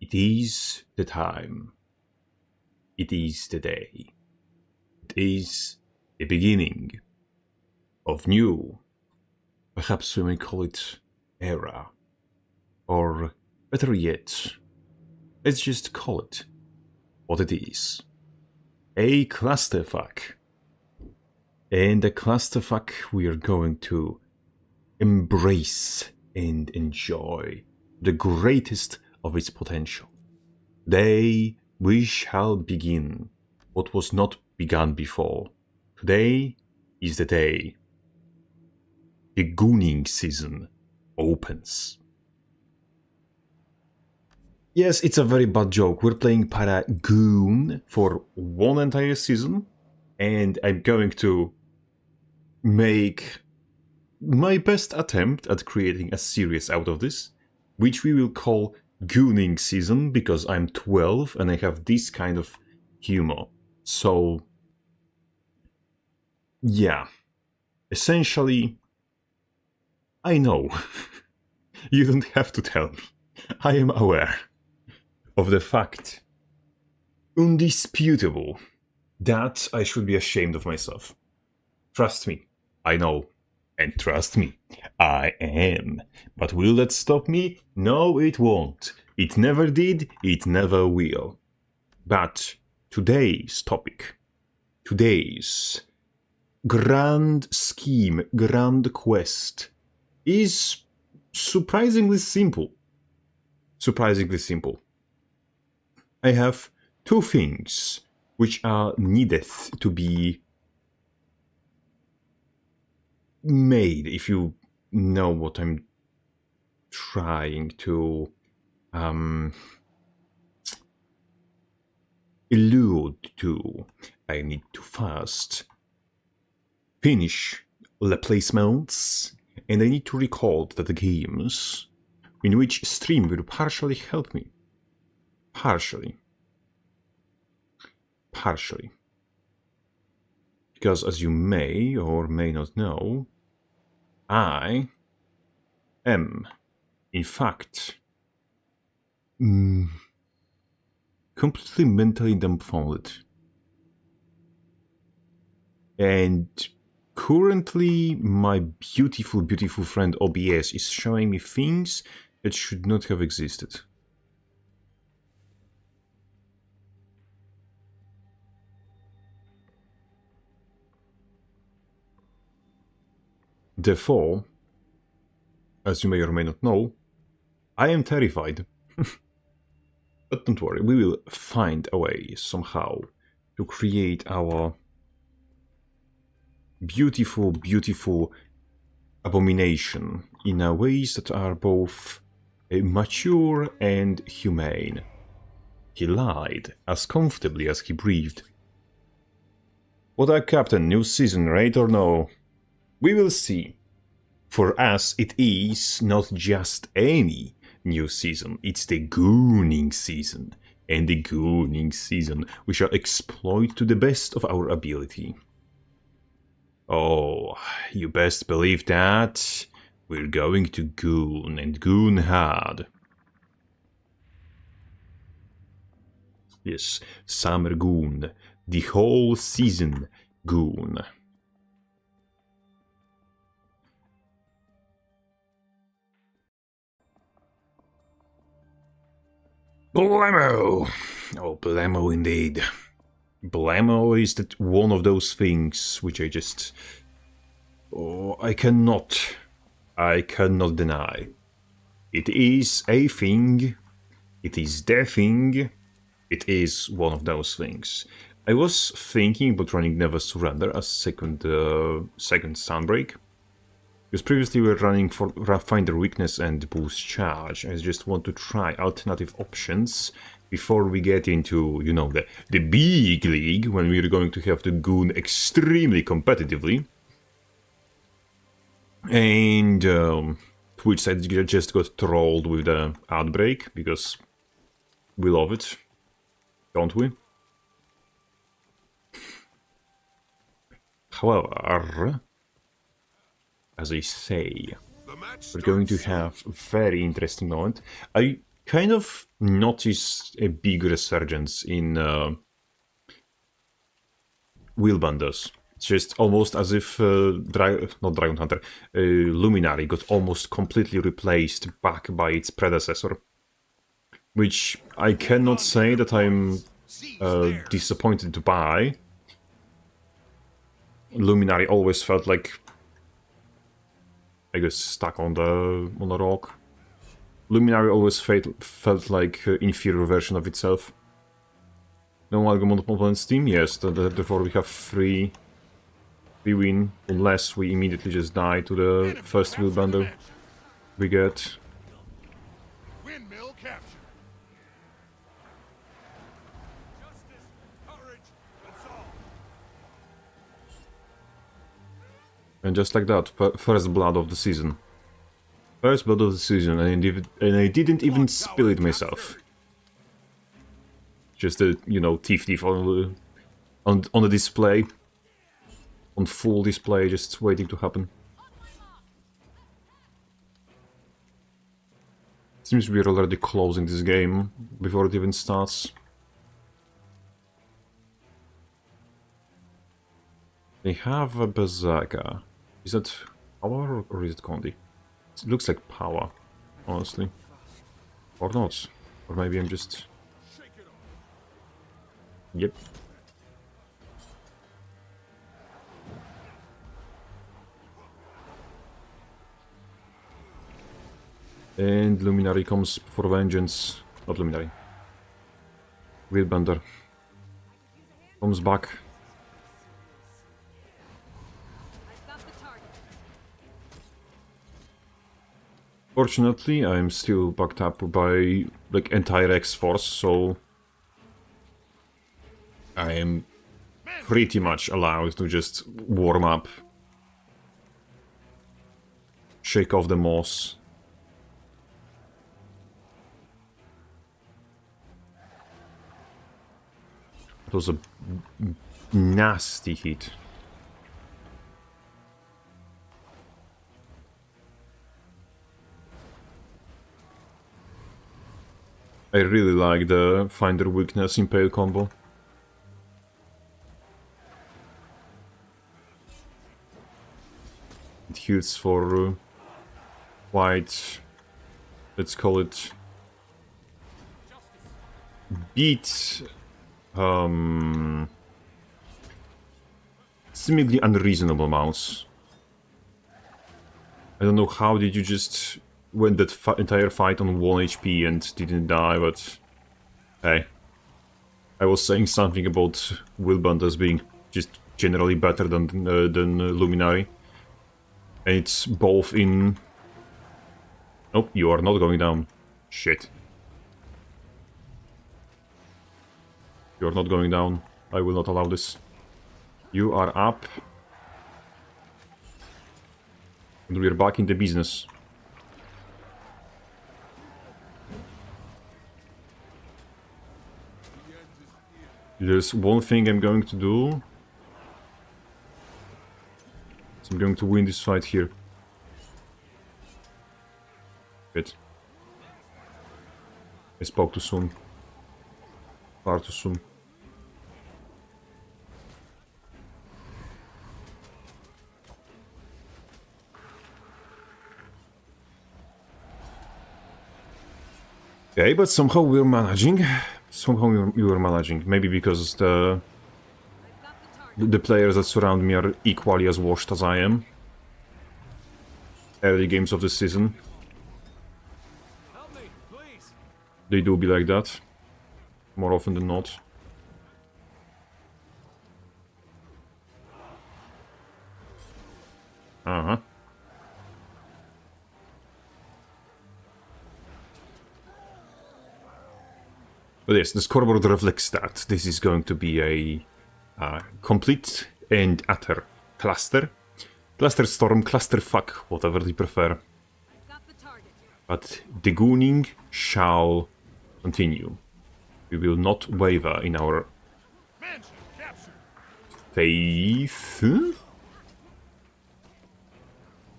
It is the time. It is the day. It is the beginning of new, perhaps we may call it era, or better yet, let's just call it what it is. A clusterfuck. And a clusterfuck we are going to embrace and enjoy the greatest of its potential. Today we shall begin what was not begun before. Today is the day the gooning season opens. Yes, it's a very bad joke. We're playing para GOON for one entire season, and I'm going to make my best attempt at creating a series out of this, which we will call Gooning Season, because I'm 12 and I have this kind of humor. So, yeah. Essentially, I know. You don't have to tell me. I am aware of the fact, undisputable, that I should be ashamed of myself. Trust me, I know. And trust me, I am. But will that stop me? No, it won't. It never did, it never will. But today's topic, today's grand scheme, grand quest, is surprisingly simple. Surprisingly simple. I have two things which are needed to be made, if you know what I'm trying to allude to. I need to first finish the placements, and I need to record the games in which stream will partially help me. Partially. Because as you may or may not know, I am, in fact, completely mentally dumbfounded. And currently, my beautiful, beautiful friend OBS is showing me things that should not have existed. Therefore, as you may or may not know, I am terrified. But don't worry, we will find a way somehow to create our beautiful, beautiful abomination in ways that are both mature and humane. He lied as comfortably as he breathed. What up, Captain? New season, right or no? We will see. For us, it is not just any new season, it's the gooning season. And the gooning season we shall exploit to the best of our ability. Oh, you best believe that. We're going to goon, and goon hard. Yes, summer goon. The whole season goon. Blammo! Oh, blammo indeed. Blammo is that one of those things which I just... Oh, I cannot deny. It is a thing. It is the thing. It is one of those things. I was thinking about running Never Surrender as second Sunbreak. Because previously we were running for Find Their Weakness and Boost Charge. I just want to try alternative options before we get into, you know, the big league, when we're going to have to goon extremely competitively. And Twitch side just got trolled with the Outbreak, because we love it, don't we? However, as I say, we're going to have a very interesting moment. I kind of noticed a big resurgence in wheelbenders. It's just almost as if not Dragon Hunter, Luminary got almost completely replaced back by its predecessor. Which I cannot say that I'm disappointed to buy. Luminary always felt like, I guess, stuck on a rock. Luminary always felt like an inferior version of itself. No Amalgam on opponent's team? Yes, therefore we have 3 win, unless we immediately just die to the first wheelbender we get. Windmill capture. Justice, courage, assault. And just like that, first blood of the season. First blood of the season, and I didn't even spill it myself. Just a, you know, thief on the display. On full display, just waiting to happen. Seems we're already closing this game before it even starts. They have a Berserker. Is that power or is it Condi? It looks like power, honestly. Or not. Or maybe I'm just... Yep. And Luminary comes for vengeance. Not Luminary. Wheelbender. Comes back. Fortunately, I'm still backed up by, like, entire X-Force, so... I am pretty much allowed to just warm up. Shake off the moss. It was a nasty hit. I really like the Find Their Weakness Impale combo. It heals for quite, let's call it, beat seemingly unreasonable amounts. I don't know how did you just win that entire fight on 1 HP and didn't die, but hey. I was saying something about Wheelbenders being just generally better than Luminary. And it's both in... Nope, you are not going down. Shit. You are not going down. I will not allow this. You are up. And we are back in the business. There's one thing I'm going to do. So I'm going to win this fight here. Shit. I spoke too soon. Far too soon. Okay, but somehow we're managing. Somehow you are managing. Maybe because the players that surround me are equally as washed as I am. Early games of the season. They do be like that. More often than not. Uh-huh. But yes, the scoreboard reflects that. This is going to be a complete and utter cluster. Cluster storm, clusterfuck, whatever they prefer. But the gooning shall continue. We will not waver in our faith.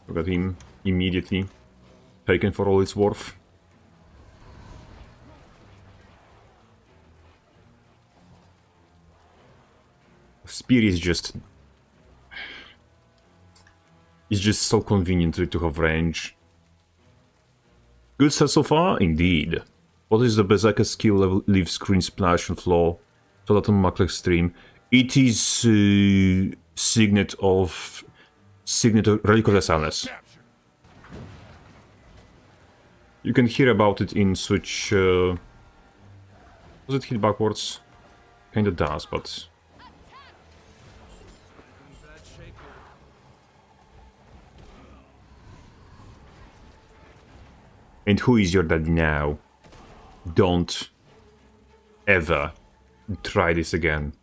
Look at him, immediately taken for all it's worth. Spear is just... It's just so convenient to have range. Good start so far? Indeed. What is the Berserker skill level? Leave screen splash and floor. So that on Mac stream. It is Signet of Relic of the Sunless. Capture. You can hear about it in Switch. Does it hit backwards? Kinda does, but... And who is your daddy now? Don't ever try this again.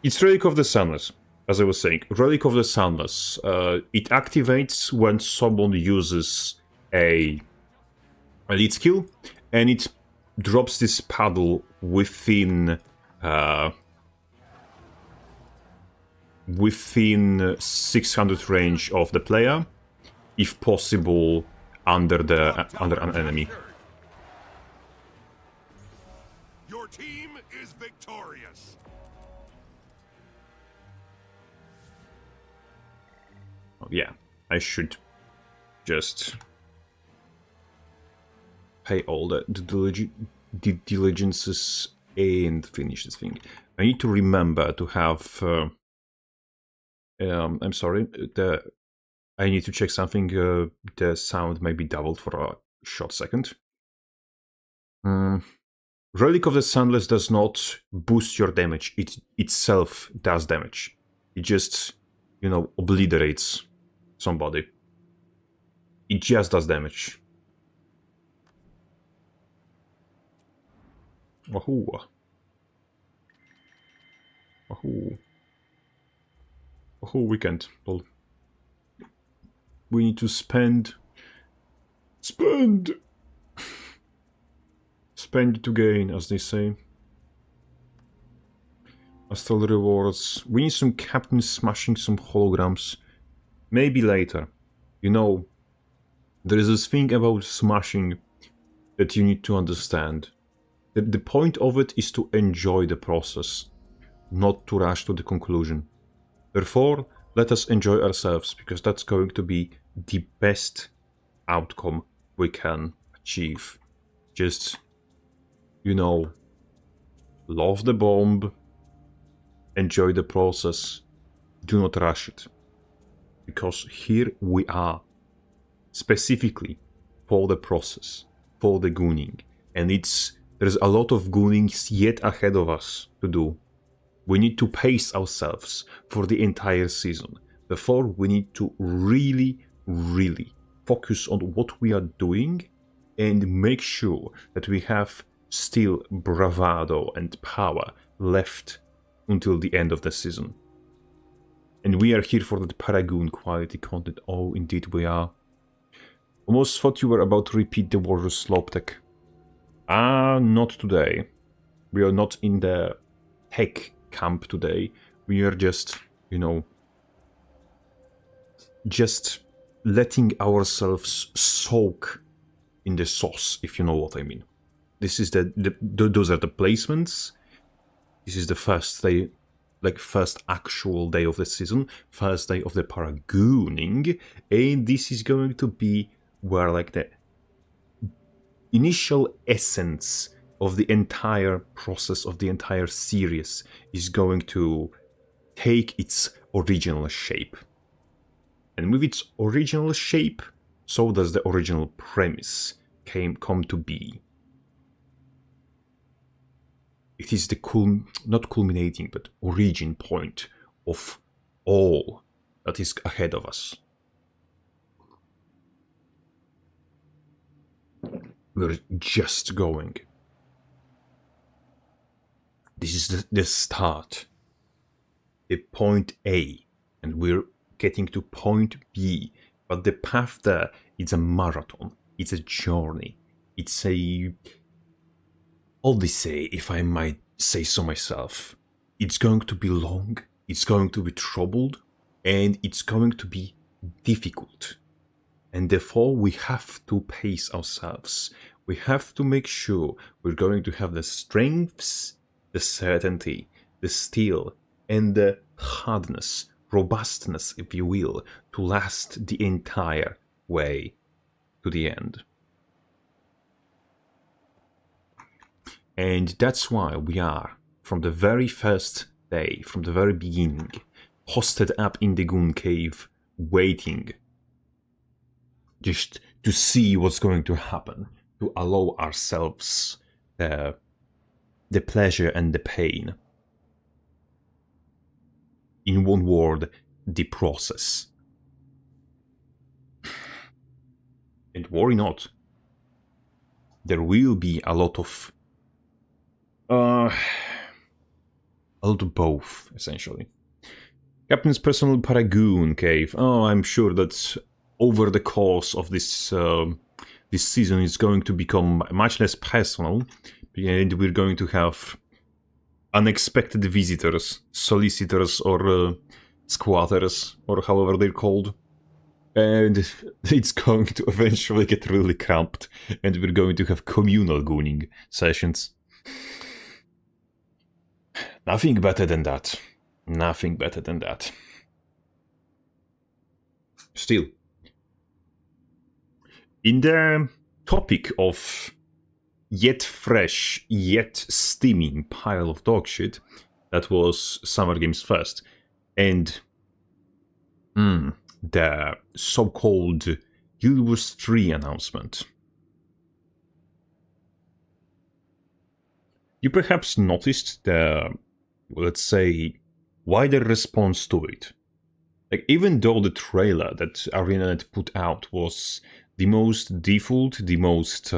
It's Relic of the Sunless, as I was saying. Relic of the Sunless. It activates when someone uses a elite skill, and it drops this paddle within 600 range of the player, if possible under an enemy. Your team is victorious. Oh, yeah, I should just pay all the diligences and finish this thing. I need to remember to have... I'm sorry, I need to check something. The sound may be doubled for a short second. Relic of the Sunless does not boost your damage. It itself does damage. It just, you know, obliterates somebody. It just does damage. Wahoo. Wahoo. Whole weekend. Well, we need to spend to gain, as they say. Astral rewards. We need some captains smashing some holograms. Maybe later. You know, there is this thing about smashing that you need to understand. The point of it is to enjoy the process, not to rush to the conclusion. Therefore, let us enjoy ourselves, because that's going to be the best outcome we can achieve. Just, you know, love the bomb, enjoy the process, do not rush it. Because here we are, specifically for the process, for the gooning. And there's a lot of goonings yet ahead of us to do. We need to pace ourselves for the entire season. Therefore, we need to really, really focus on what we are doing and make sure that we have still bravado and power left until the end of the season. And we are here for the Paragoon quality content. Oh, indeed we are. Almost thought you were about to repeat the Warrior Slope Tech. Not today. We are not in the tech camp today. We are just, you know, just letting ourselves soak in the sauce, if you know what I mean. This is those are the placements. This is the first day, like first actual day of the season, first day of the Paragooning, and this is going to be where like the initial essence of the entire process, of the entire series, is going to take its original shape. And with its original shape, so does the original premise come to be. It is the not culminating, but origin point of all that is ahead of us. We're just going. This is the start, the point A, and we're getting to point B. But the path there, it's a marathon, it's a journey, it's a odyssey, if I might say so myself. It's going to be long, it's going to be troubled, and it's going to be difficult. And therefore, we have to pace ourselves. We have to make sure we're going to have the strengths the certainty, the steel, and the hardness, robustness, if you will, to last the entire way to the end. And that's why we are, from the very first day, from the very beginning, hosted up in the GOON cave, waiting just to see what's going to happen, to allow ourselves the pleasure and the pain. In one word, the process. And worry not, there will be a lot of both, essentially. Captain's personal Paragoon cave. Oh, I'm sure that over the course of this this season it's going to become much less personal, and we're going to have unexpected visitors, solicitors, or squatters, or however they're called. And it's going to eventually get really cramped, and we're going to have communal gooning sessions. Nothing better than that. Nothing better than that. Still, in the topic of yet fresh, yet steaming pile of dog shit, that was Summer Games First, and the so-called Guild Wars 3 announcement. You perhaps noticed the, let's say, wider response to it. Like, even though the trailer that ArenaNet put out was the most default, the most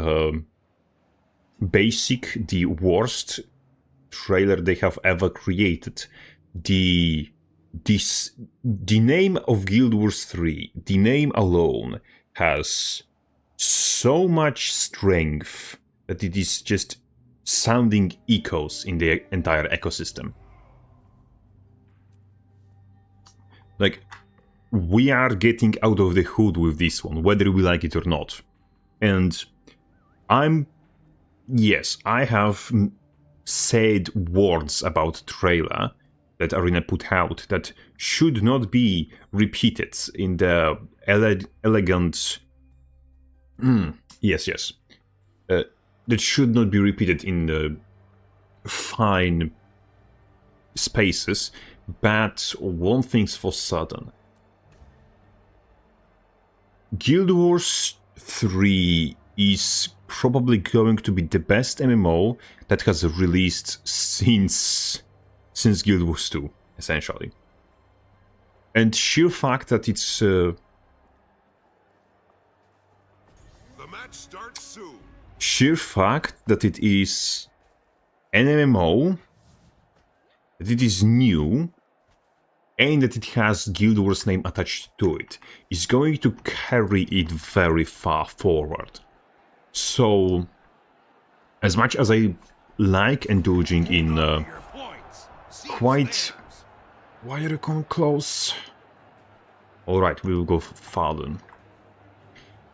basic, the worst trailer they have ever created, the name of Guild Wars 3, the name alone, has so much strength that it is just sounding echoes in the entire ecosystem. Like, we are getting out of the hood with this one, whether we like it or not. And yes, I have said words about trailer that Arena put out that should not be repeated in the elegant... yes. That should not be repeated in the fine spaces, but one thing's for certain. Guild Wars 3 is probably going to be the best MMO that has released since Guild Wars 2, essentially. And sheer fact that it's... The match starts soon. Sheer fact that it is an MMO, that it is new, and that it has Guild Wars name attached to it, is going to carry it very far forward. So, as much as I like indulging in quite... Why are you coming close? Alright, we will go farther.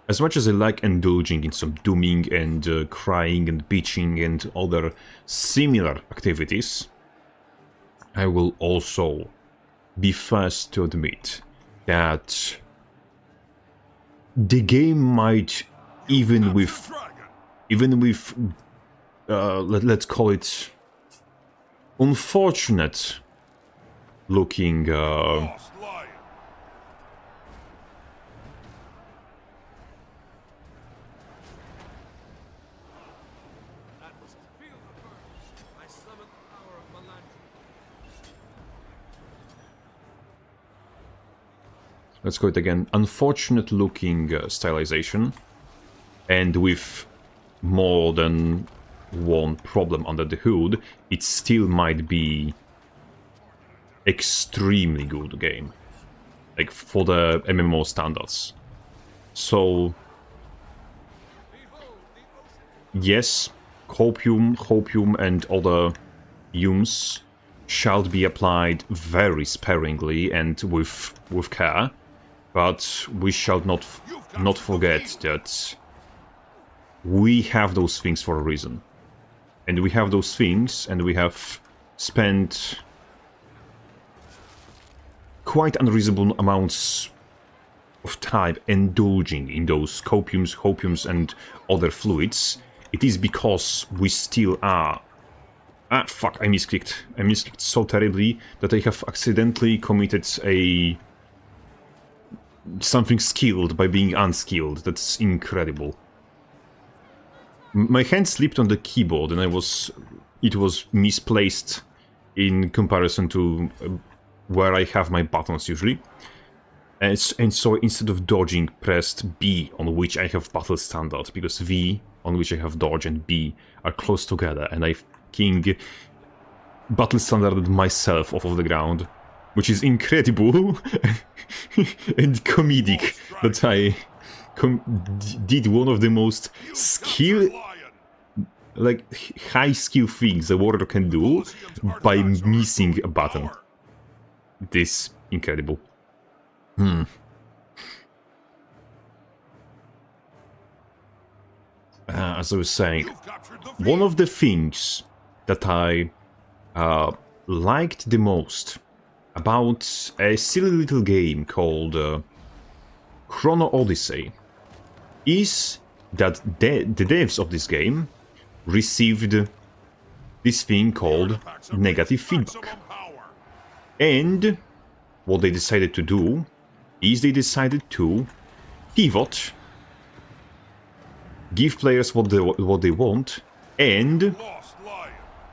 As much as I like indulging in some dooming and crying and bitching and other similar activities, I will also be first to admit that the game might, even with let's call it unfortunate looking let's call it again, unfortunate looking stylization, and with more than one problem under the hood, it still might be extremely good game, like for the MMO standards. So yes, hopium and other fumes shall be applied very sparingly and with care. But we shall not forget that we have those things for a reason. And we have those things, and we have spent quite unreasonable amounts of time indulging in those copiums, hopiums, and other fluids. It is because we still are... Ah, fuck, I misclicked. I misclicked so terribly that I have accidentally committed something skilled by being unskilled. That's incredible. My hand slipped on the keyboard and it was misplaced in comparison to where I have my buttons usually. And so instead of dodging, pressed B, on which I have battle standard, because V, on which I have dodge, and B are close together, and I fucking battle standarded myself off of the ground, which is incredible and comedic that I did one of the most high skill things a warrior can do by missing a button. This incredible. As I was saying, one of the things that I liked the most about a silly little game called Chrono Odyssey is that the devs of this game received this thing called negative feedback. And what they decided to do is they decided to pivot, give players what they want, and the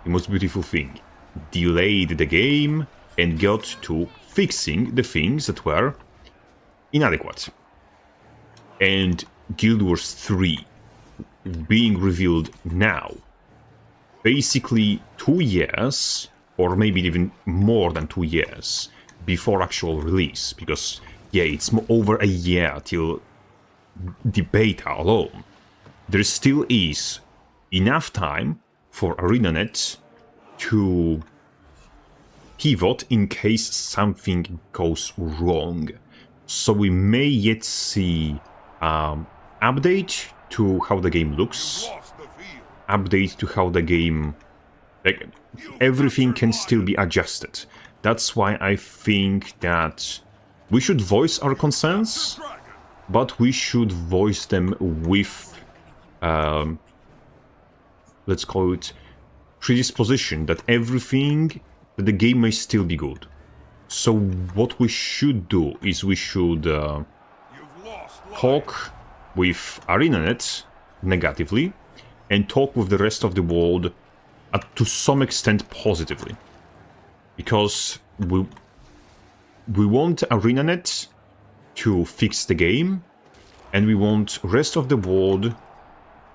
most beautiful thing, delayed the game and got to fixing the things that were inadequate. And Guild Wars 3 being revealed now, basically 2 years, or maybe even more than 2 years, before actual release, because, yeah, it's over a year till the beta alone. There still is enough time for ArenaNet to pivot in case something goes wrong. So we may yet see update to how the game looks, update to how the game... Like, everything can still be adjusted. That's why I think that we should voice our concerns, but we should voice them with, let's call it, predisposition, that that the game may still be good. So what we should do is we should talk with ArenaNet negatively, and talk with the rest of the world to some extent positively. Because we want ArenaNet to fix the game, and we want rest of the world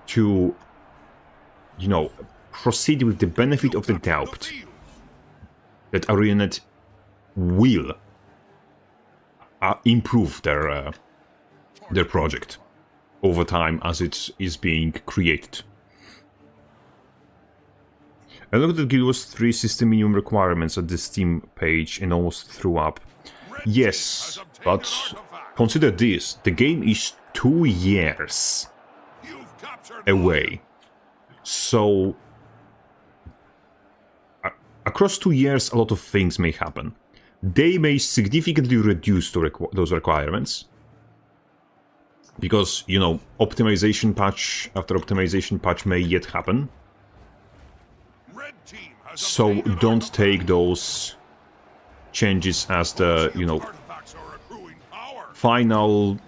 to, you know, proceed with the benefit of the doubt that ArenaNet will improve their project over time as it is being created. I looked at Guild Wars 3 system minimum requirements at the Steam page and almost threw up. Yes, but consider this, the game is 2 years away. So, across 2 years, a lot of things may happen. They may significantly reduce those requirements. Because, you know, optimization patch after optimization patch may yet happen. So don't take those changes as the, you know, final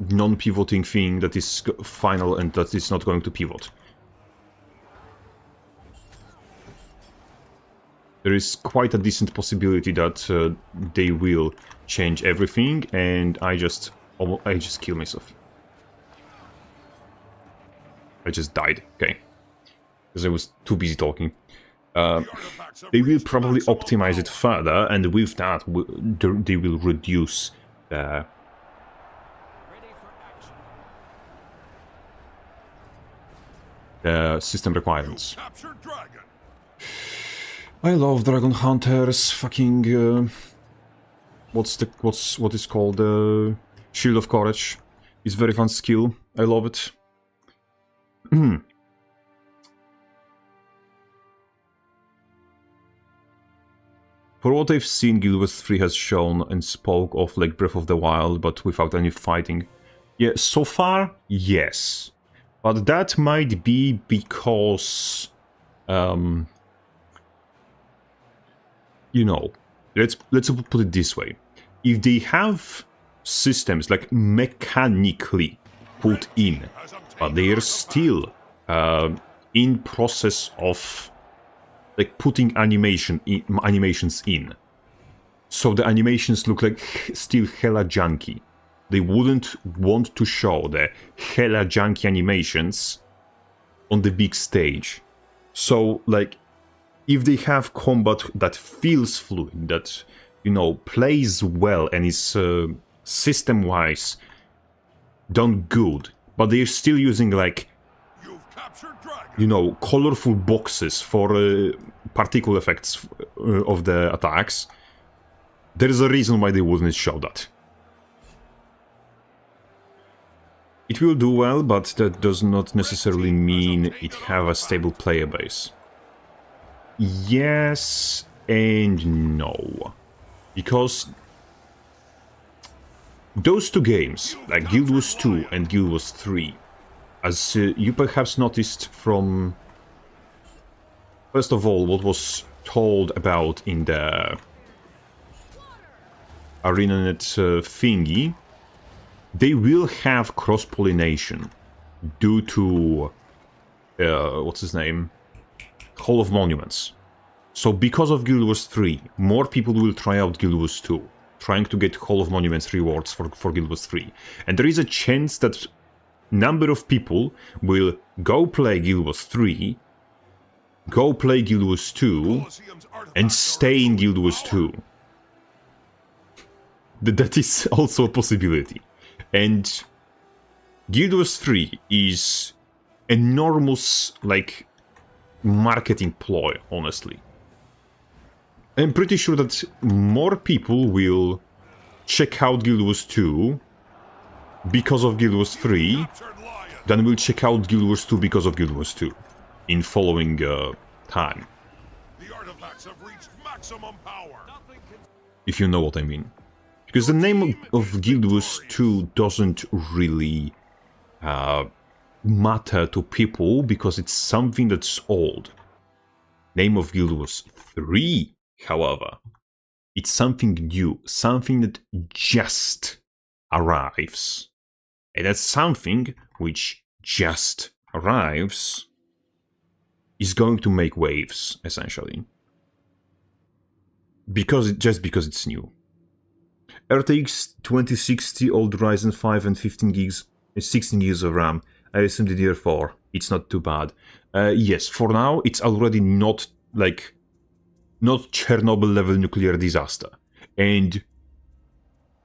non-pivoting thing that is final and that is not going to pivot. There is quite a decent possibility that they will change everything, and I just killed myself. I just died, okay. Because I was too busy talking. They will probably optimize it further, and with that, they will reduce the system requirements. I love Dragon Hunters. Fucking what is called Shield of Courage. It's very fun skill. I love it. For what I've seen, Guild Wars 3 has shown and spoke of like Breath of the Wild, but without any fighting. Yeah, so far, yes. But that might be because... you know, let's put it this way. If they have systems like mechanically put in, but they are still in process of like putting animations in, so the animations look like still hella janky. They wouldn't want to show the hella janky animations on the big stage. So like, if they have combat that feels fluid, that, you know, plays well and is system-wise done good, but they're still using like, you know, colorful boxes for particle effects of the attacks, there is a reason why they wouldn't show that. It will do well, but that does not necessarily mean it have a stable player base. Yes and no. Because those two games, like Guild Wars 2 and Guild Wars 3, as you perhaps noticed from, first of all, what was told about in the ArenaNet thingy, they will have cross-pollination due to, what's his name? Hall of Monuments. So because of Guild Wars 3, more people will try out Guild Wars 2, trying to get Hall of Monuments rewards for Guild Wars 3. And there is a chance that number of people will go play Guild Wars 3, go play Guild Wars 2, and stay in Guild Wars 2. That is also a possibility. And Guild Wars 3 is enormous, like, marketing ploy, honestly. I'm pretty sure that more people will check out Guild Wars 2 because of Guild Wars 3 than will check out Guild Wars 2 because of Guild Wars 2 in following time. If you know what I mean. Because the name of Guild Wars 2 doesn't really matter to people because it's something that's old. Name of Guild Wars 3, however, it's something new, something that just arrives. And that's something which just arrives is going to make waves, essentially. Because it's new. RTX 2060, old Ryzen 5 and 15 gigs, 16 gigs of RAM. I assume DDR4. It's not too bad. Yes, for now, it's already not Chernobyl level nuclear disaster. And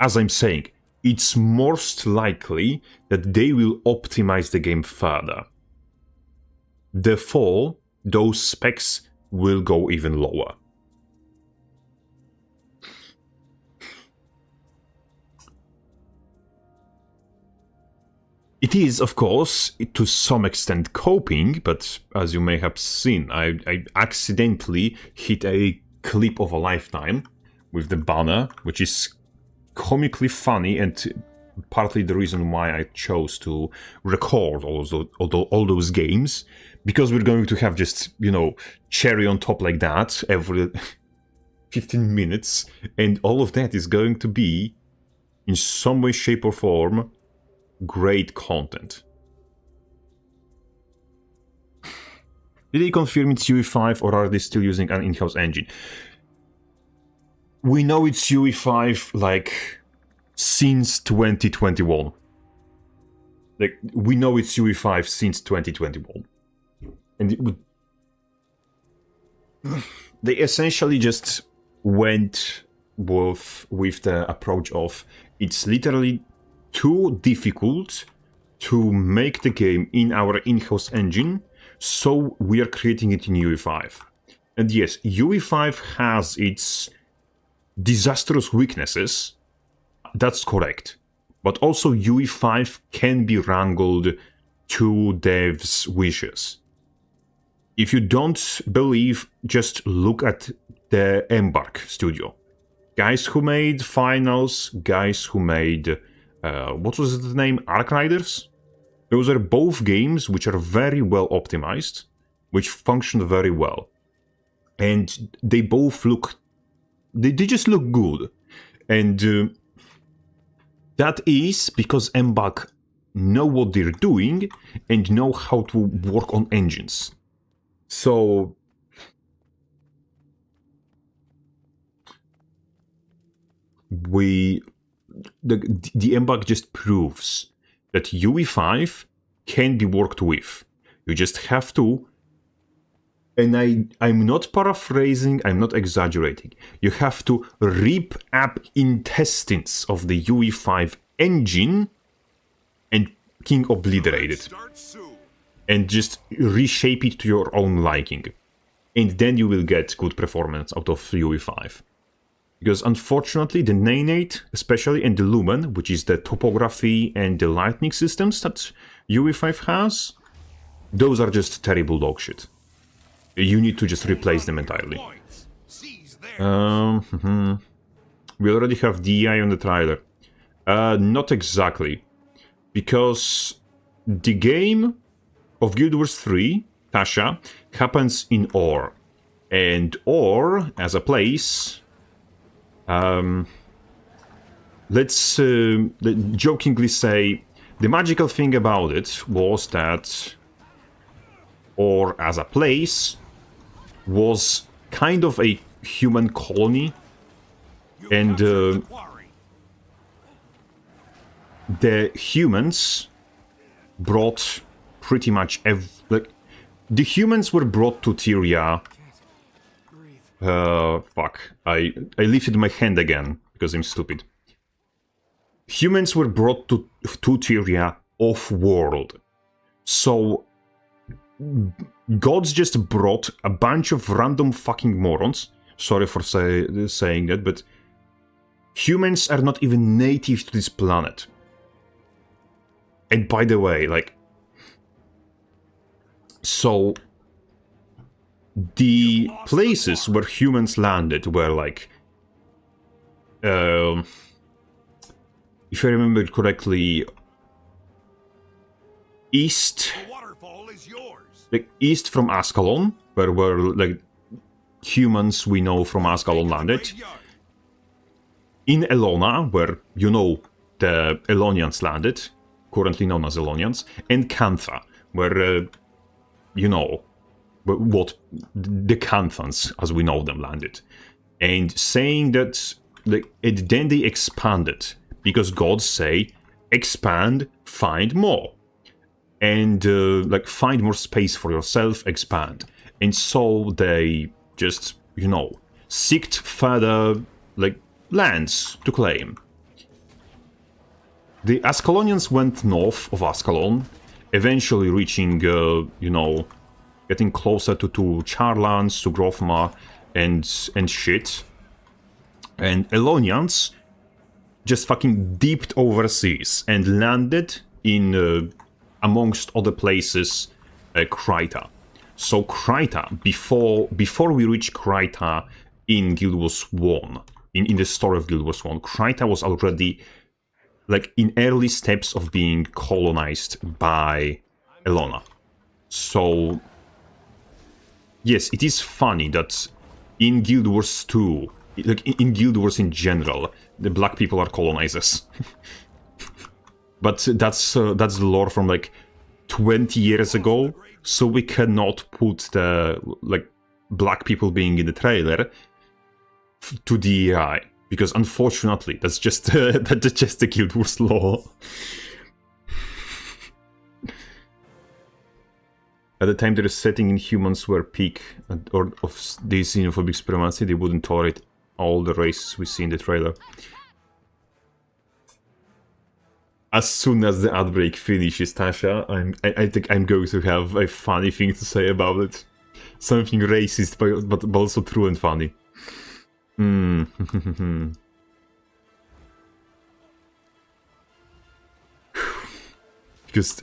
as I'm saying, it's most likely that they will optimize the game further. Therefore, those specs will go even lower. It is, of course, to some extent coping, but as you may have seen, I accidentally hit a clip of a lifetime with the banner, which is comically funny and partly the reason why I chose to record all those games, because we're going to have just, you know, cherry on top like that every 15 minutes, and all of that is going to be, in some way, shape or form, great content. Did they confirm it's UE5 or are they still using an in-house engine? We know it's UE5 like since 2021. Like, we know it's UE5 since 2021. And they essentially just went with the approach of it's literally too difficult to make the game in our in-house engine, so we are creating it in UE5. And yes, UE5 has its disastrous weaknesses, that's correct. But also UE5 can be wrangled to devs' wishes. If you don't believe, just look at the Embark studio. Guys who made Finals, guys who made, what was the name? Ark Riders? Those are both games which are very well optimized, which function very well. And they both look, they just look good. And that is because Embark know what they're doing and know how to work on engines. So the Embark just proves that UE5 can be worked with. You just have to, and I'm not paraphrasing, I'm not exaggerating, you have to rip up intestines of the UE5 engine and King obliterate it. And just reshape it to your own liking. And then you will get good performance out of UE5. Because unfortunately, the Nanate, especially, and the Lumen, which is the topography and the lightning systems that UE5 has, those are just terrible dog shit. You need to just replace them entirely. We already have DI on the trailer. Not exactly. Because the game of Guild Wars 3, Tasha, happens in Or. And Or, as a place... let's jokingly say the magical thing about it was that Or as a place was kind of a human colony, and the humans brought pretty much the humans were brought to Tyria. Fuck. I lifted my hand again, because I'm stupid. Humans were brought to Tyria off-world. So, gods just brought a bunch of random fucking morons. Sorry for saying that, but humans are not even native to this planet. And by the way, like... So... The places where humans landed were like, if I remember correctly, east, like east from Ascalon, where like humans we know from Ascalon landed. In Elona, where you know the Elonians landed, currently known as Elonians, and Cantha, where you know what the Canthans, as we know them, landed. And saying that, like, and then they expanded, because gods say, expand, find more. And, like, find more space for yourself, expand. And so they just, you know, seeked further, like, lands to claim. The Ascalonians went north of Ascalon, eventually reaching, you know, getting closer to Charlands, to Grofma, and shit. And Elonians just fucking dipped overseas and landed in, amongst other places, Kryta. So Kryta, before we reach Kryta in Guild Wars 1, in the story of Guild Wars 1, Kryta was already, like, in early steps of being colonized by Elona. So... Yes, it is funny that in Guild Wars 2, like in Guild Wars in general, the black people are colonizers. But that's the lore from like 20 years ago, so we cannot put the like black people being in the trailer to DEI, because unfortunately that's just the Guild Wars law. At the time, the setting in humans were peak or of this xenophobic supremacy, they wouldn't tolerate all the races we see in the trailer. As soon as the outbreak finishes, Tasha, I think I'm going to have a funny thing to say about it. Something racist, but also true and funny. Because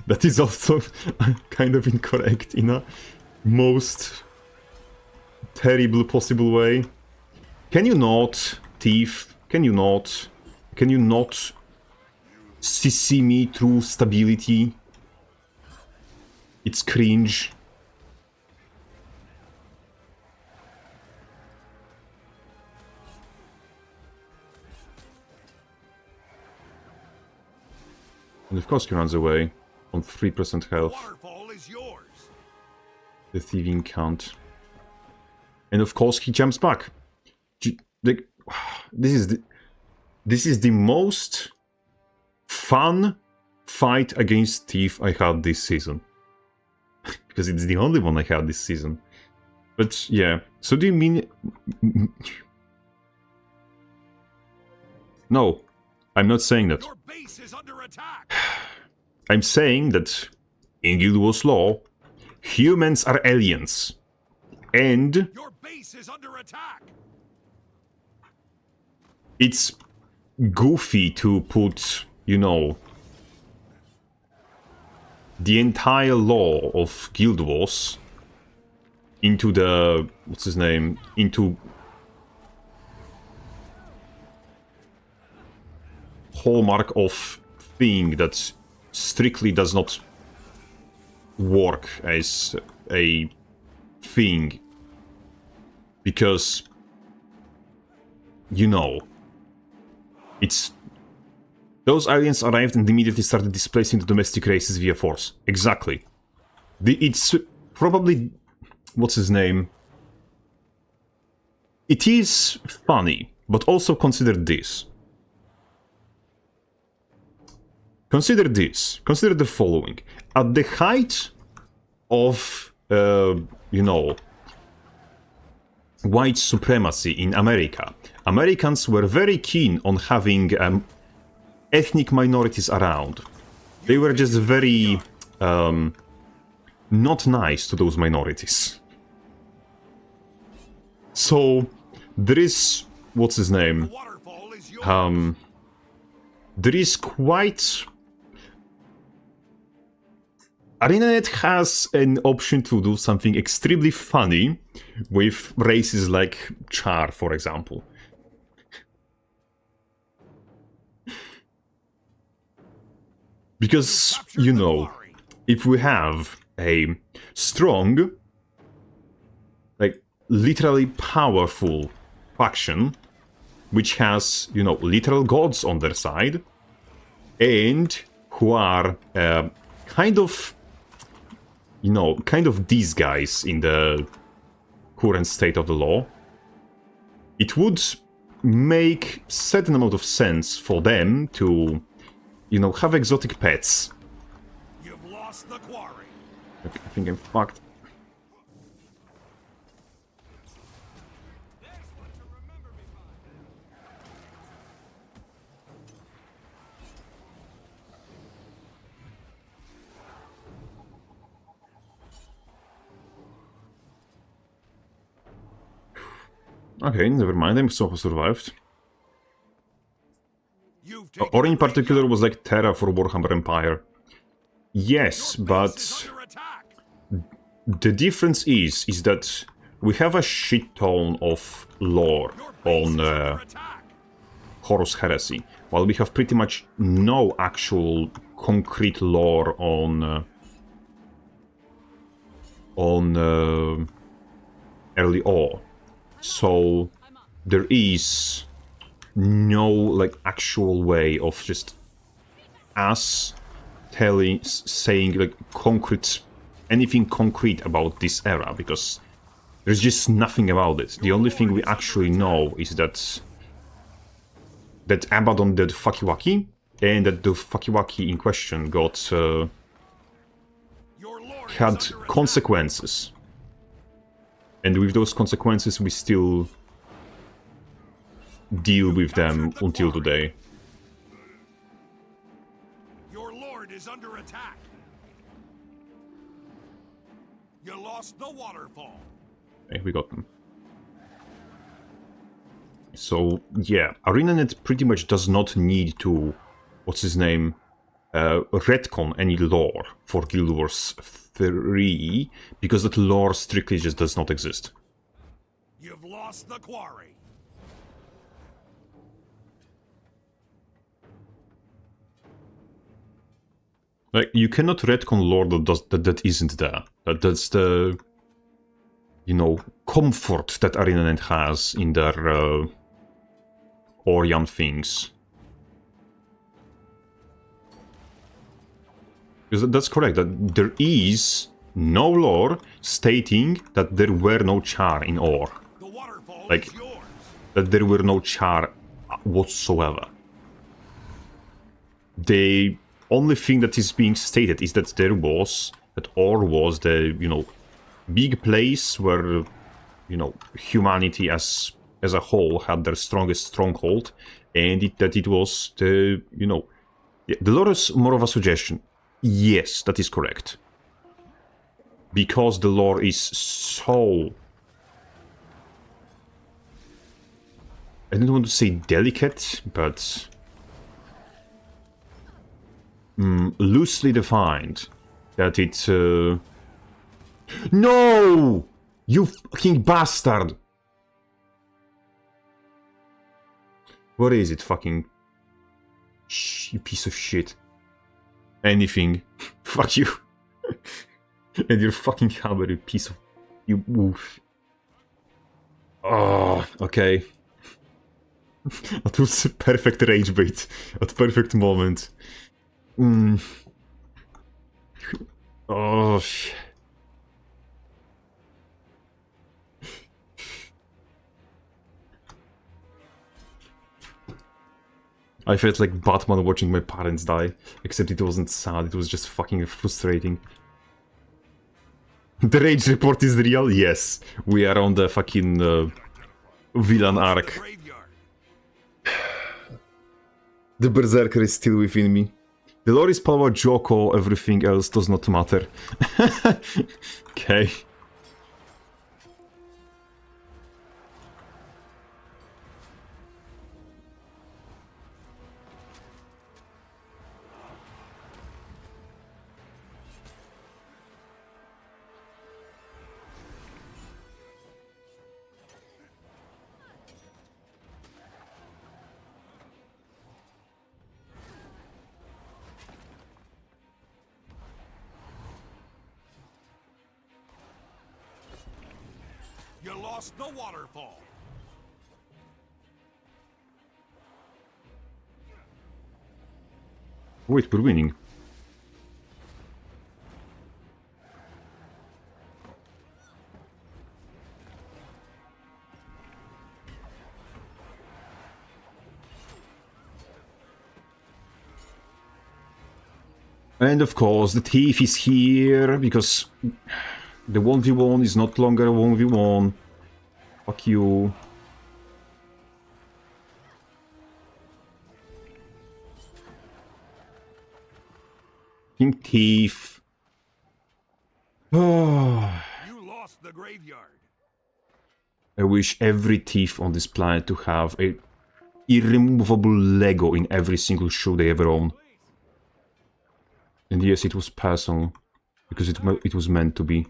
that is also kind of incorrect in a most terrible possible way. Can you not, Thief? Can you not? Can you not CC me through stability? It's cringe. And of course he runs away on 3% health. Waterfall is yours. The thieving count. And of course he jumps back. This is the most fun fight against Thief I had this season. Because it's the only one I had this season. But yeah, so do you mean... No, I'm not saying that. Your base is under attack. I'm saying that in Guild Wars lore, humans are aliens. And Your base is under attack. it's goofy to put, you know, the entire lore of Guild Wars into the... what's his name? Into... hallmark of thing that strictly does not work as a thing. Because, you know, it's... those aliens arrived and immediately started displacing the domestic races via force. Exactly. It's probably... what's his name? It is funny, but also consider this. Consider this. Consider the following. At the height of, you know, white supremacy in America, Americans were very keen on having ethnic minorities around. They were just very not nice to those minorities. So there is... what's his name? Waterfall is yours. There is quite... ArenaNet has an option to do something extremely funny with races like Char, for example. Because, you know, if we have a strong, like, literally powerful faction, which has, you know, literal gods on their side, and who are kind of... you know, kind of these guys in the current state of the law, it would make certain amount of sense for them to, you know, have exotic pets. You've lost the quarry. Okay, I think I'm fucked. Okay, never mind, I'm somehow survived. Or in particular was like Terra for Warhammer Empire. Yes, but the difference is that we have a shit ton of lore on Horus Heresy, while we have pretty much no actual concrete lore on early Awe. So there is no like actual way of just us saying like anything concrete about this era, because there's just nothing about it. The only thing we actually know is that Abaddon did Fakiwaki, and that the Fakiwaki in question got had consequences. And with those consequences, we still deal with them until today. Your lord is under attack. You lost the waterfall. Okay, we got them. So, yeah, ArenaNet pretty much does not need to, what's his name, retcon any lore for Guild Wars 3, because that lore strictly just does not exist. lost the quarry. Like, you cannot retcon lore that isn't there. That's the, you know, comfort that ArenaNet has in their Orion things. Because that's correct, that there is no lore stating that there were no char in ore. The waterfall Like, is yours. that there were no char whatsoever. The only thing that is being stated is that that ore was the, you know, big place where, you know, humanity as a whole had their strongest stronghold, and that it was the, you know, the lore is more of a suggestion. Yes, that is correct. Because the lore is so... I don't want to say delicate, but... loosely defined, that it's... No! You fucking bastard! What is it, fucking... you piece of shit. Anything. Fuck you. And your fucking hammer, you piece of... You... Oof. Oh, okay. That was a perfect rage bait. At perfect moment. Oh, shit. I felt like Batman watching my parents die, except it wasn't sad, it was just fucking frustrating. The rage report is real? Yes. We are on the fucking villain arc. The berserker is still within me. The lore is power Joko, everything else does not matter. Okay. You lost the waterfall. Wait, we're winning. And of course, the thief is here, because the 1v1 is not longer a 1v1. Fuck you. King Thief. Oh. You lost the graveyard. I wish every thief on this planet to have a irremovable Lego in every single shoe they ever own. And yes, it was personal, because it was meant to be.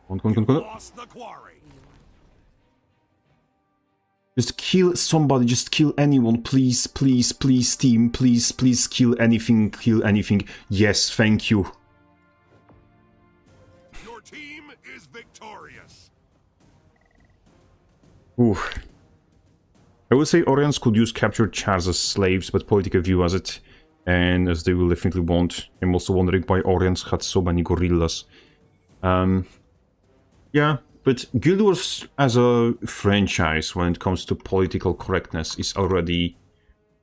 Come on. Lost the quarry. Just kill somebody, just kill anyone, please, please, please, team, please, please, kill anything, kill anything. Yes, thank you. Your team is victorious. Ooh. I would say Orions could use captured chars as slaves, but Politica view as it, and as they will definitely want. I'm also wondering why Orions had so many gorillas. Yeah, but Guild Wars as a franchise, when it comes to political correctness, is already,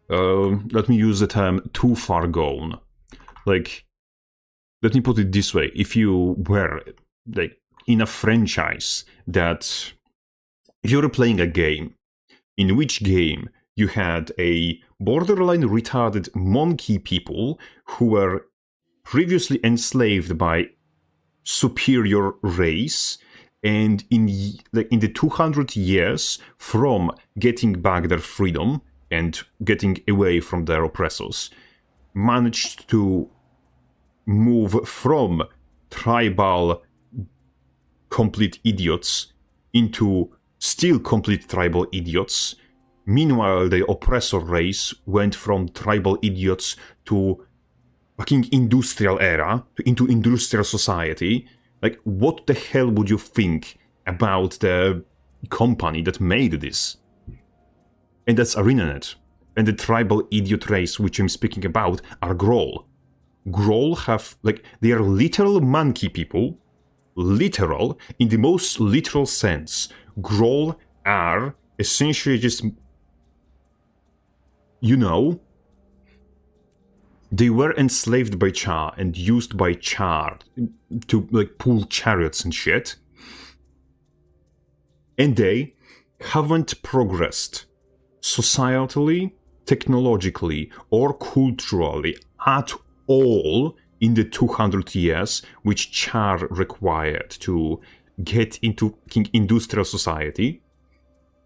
let me use the term, too far gone. Like, let me put it this way, if you were, like, in a franchise that, if you were playing a game, in which game you had a borderline retarded monkey people who were previously enslaved by superior race, and in the 200 years from getting back their freedom and getting away from their oppressors, managed to move from tribal complete idiots into still complete tribal idiots. Meanwhile, the oppressor race went from tribal idiots to fucking industrial era, into industrial society. Like, what the hell would you think about the company that made this? And that's ArenaNet. And the tribal idiot race which I'm speaking about are Groll. Groll have, like, they are literal monkey people. Literal, in the most literal sense. Groll are essentially just, you know, they were enslaved by Char and used by Char to, like, pull chariots and shit. And they haven't progressed societally, technologically, or culturally at all in the 200 years which Char required to get into industrial society.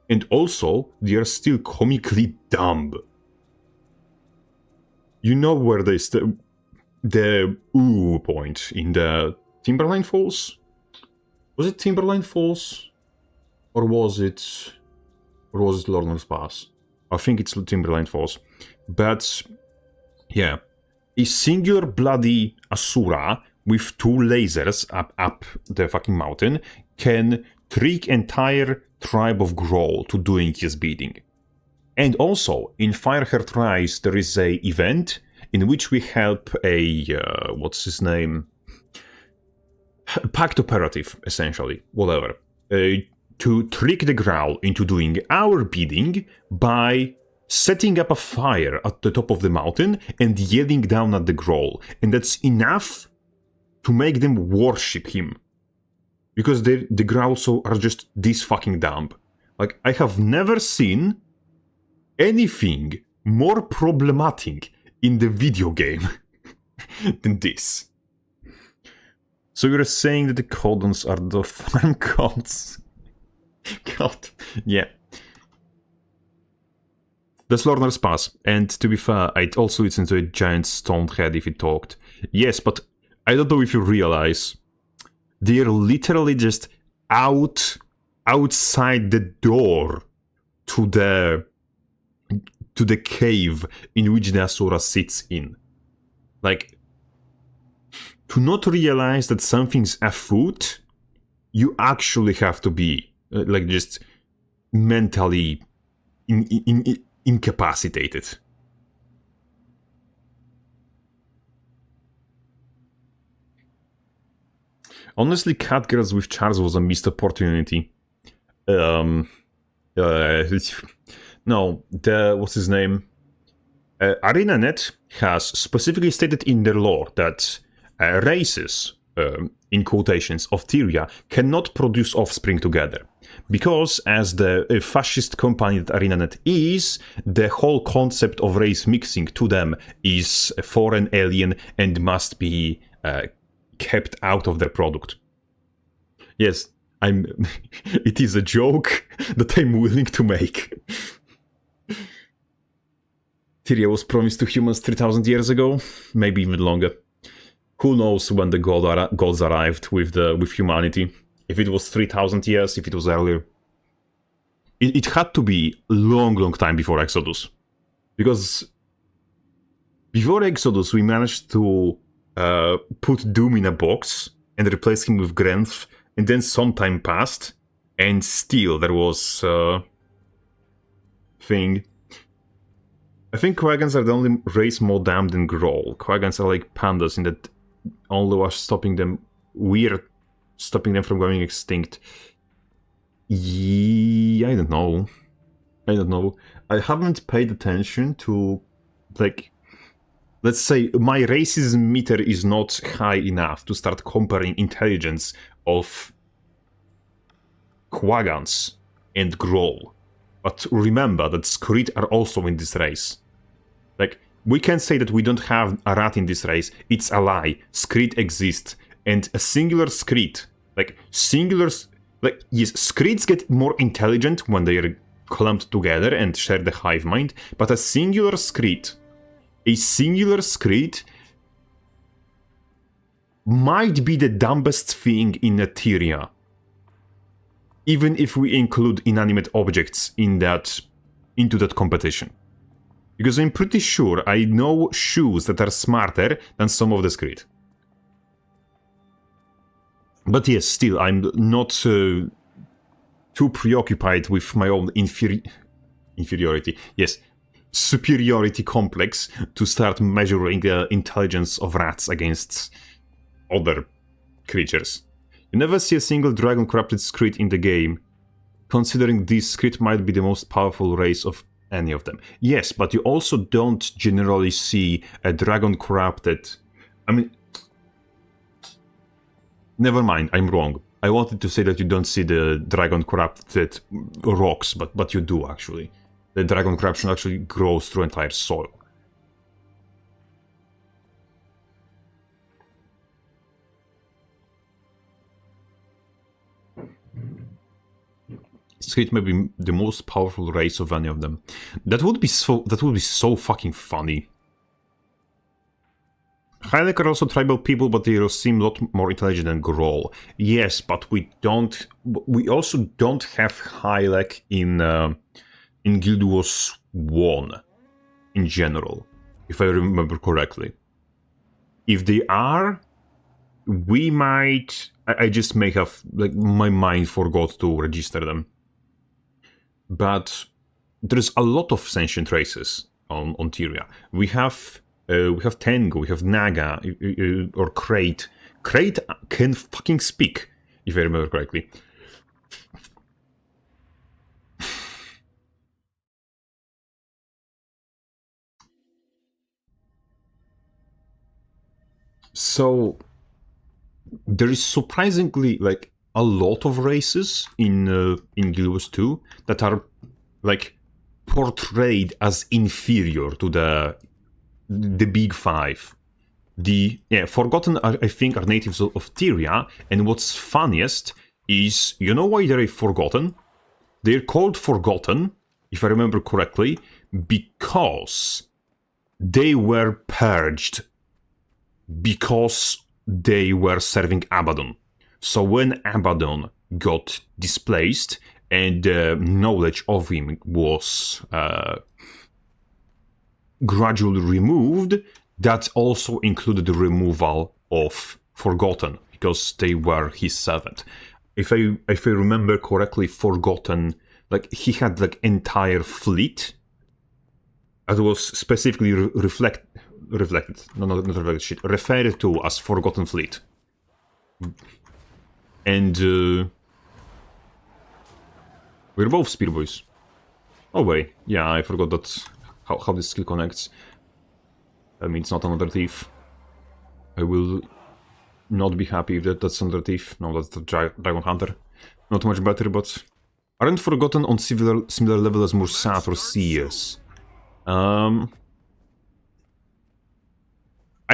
And also, they are still comically dumb. You know where there's the ooh point in the Timberline Falls? Was it Timberline Falls? Or was it Lorner's Pass? I think it's Timberline Falls. But, yeah. A singular bloody Asura with 2 lasers up the fucking mountain can trick entire tribe of Groll to doing his bidding. And also, in Fireheart Rise, there is a event in which we help a, what's his name? Pact operative, essentially, whatever. To trick the Growl into doing our bidding by setting up a fire at the top of the mountain and yelling down at the Groll. And that's enough to make them worship him. Because the Growls are just this fucking dumb. Like, I have never seen anything more problematic in the video game than this. So you're saying that the Codons are the farm gods? God, yeah. That's Lorner's Pass, and to be fair, I'd also listen to a giant stone head if it talked. Yes, but I don't know if you realize, they're literally just outside the door to the cave in which the Asura sits in. Like, to not realize that something's afoot, you actually have to be, like, just mentally incapacitated. Honestly, Catgirls with Charles was a missed opportunity. No, what's his name? ArenaNet has specifically stated in their lore that races, in quotations, of Tyria cannot produce offspring together. Because, as the fascist company that ArenaNet is, the whole concept of race mixing to them is foreign, alien, and must be kept out of their product. Yes, it is a joke that I'm willing to make. Tyria was promised to humans 3,000 years ago, maybe even longer. Who knows when the gods arrived with humanity? If it was 3,000 years, if it was earlier. It had to be a long time before Exodus. Because before Exodus, we managed to put Doom in a box and replace him with Grenth, and then some time passed, and still there was thing. I think Quagans are the only race more damned than Groll. Quagans are like pandas in that only was stopping them from going extinct. Yeah, I don't know. I haven't paid attention to, like, let's say my racism meter is not high enough to start comparing intelligence of Quagans and Groll. But remember that Skrit are also in this race. Like, we can say that we don't have a rat in this race. It's a lie. Skrit exists. And a singular Skrit, yes, Skrits get more intelligent when they're clumped together and share the hive mind, but a singular screed might be the dumbest thing in Etheria. Even if we include inanimate objects into that competition. Because I'm pretty sure I know shoes that are smarter than some of the screed. But yes, still, I'm not too preoccupied with my own inferiority. Yes, superiority complex to start measuring the intelligence of rats against other creatures. You never see a single dragon corrupted screed in the game, considering this screed might be the most powerful race of any of them. Yes, but you also don't generally see a dragon corrupted... I mean... Never mind, I'm wrong. I wanted to say that you don't see the dragon corrupted rocks, but you do actually. The dragon corruption actually grows through entire soil. Screed may be the most powerful race of any of them. That would be so fucking funny. Hylek are also tribal people, but they seem a lot more intelligent than Groll. Yes, but we also don't have Hylek in Guild Wars 1 in general, if I remember correctly. If they are, we might... I just may have, like, my mind forgot to register them. But there's a lot of sentient races on Tyria. We have Tengu, we have Naga, or Crate. Crate can fucking speak, if I remember correctly. So there is surprisingly like a lot of races in Guild Wars 2 that are like portrayed as inferior to the big five. Forgotten I think are natives of Tyria, and what's funniest is, you know why they're Forgotten? They're called Forgotten, if I remember correctly, because they were purged, because they were serving Abaddon. So when Abaddon got displaced and knowledge of him was gradually removed, that also included the removal of Forgotten, because they were his servant. If I remember correctly, Forgotten, like, he had like entire fleet that was specifically referred to as Forgotten Fleet. And we're both Spear Boys. Oh wait, yeah, I forgot that how this skill connects. I mean, it's not another thief. I will not be happy if that's another thief. No, that's the Dragon Hunter. Not much better, but aren't Forgotten on similar level as Mursat or Seers? I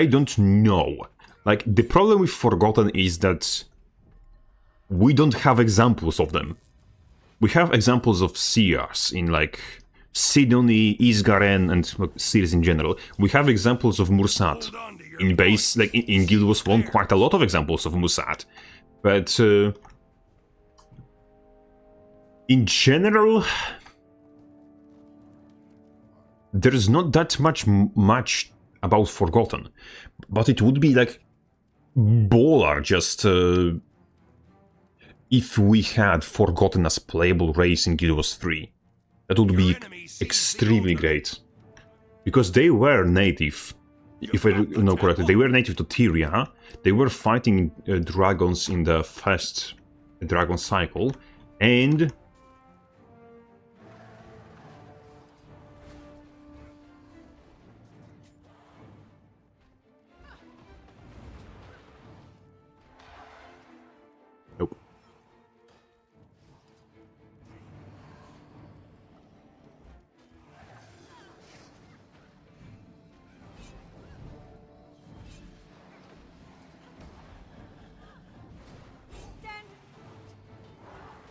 don't know. Like, the problem with Forgotten is that we don't have examples of them. We have examples of Seers in, like, Sidoni, Isgaren, and Seers in general. We have examples of Mursat. In base, like, in Guild Wars 1, quite a lot of examples of Mursat. But, in general, there's not that much about Forgotten. But it would be, like, baller just... if we had Forgotten as playable race in Guild Wars 3. That would be extremely great. Because they were native, if I know correctly, they were native to Tyria. They were fighting dragons in the first dragon cycle, and... Nope.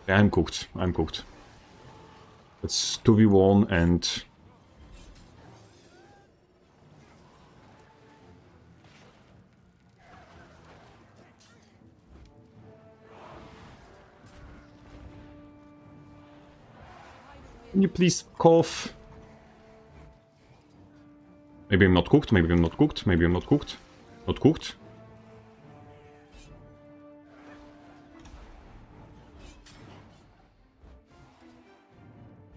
I'm cooked. I'm cooked. That's 2v1 and... Can you please cough? Maybe I'm not cooked, maybe I'm not cooked, maybe I'm not cooked. Not cooked.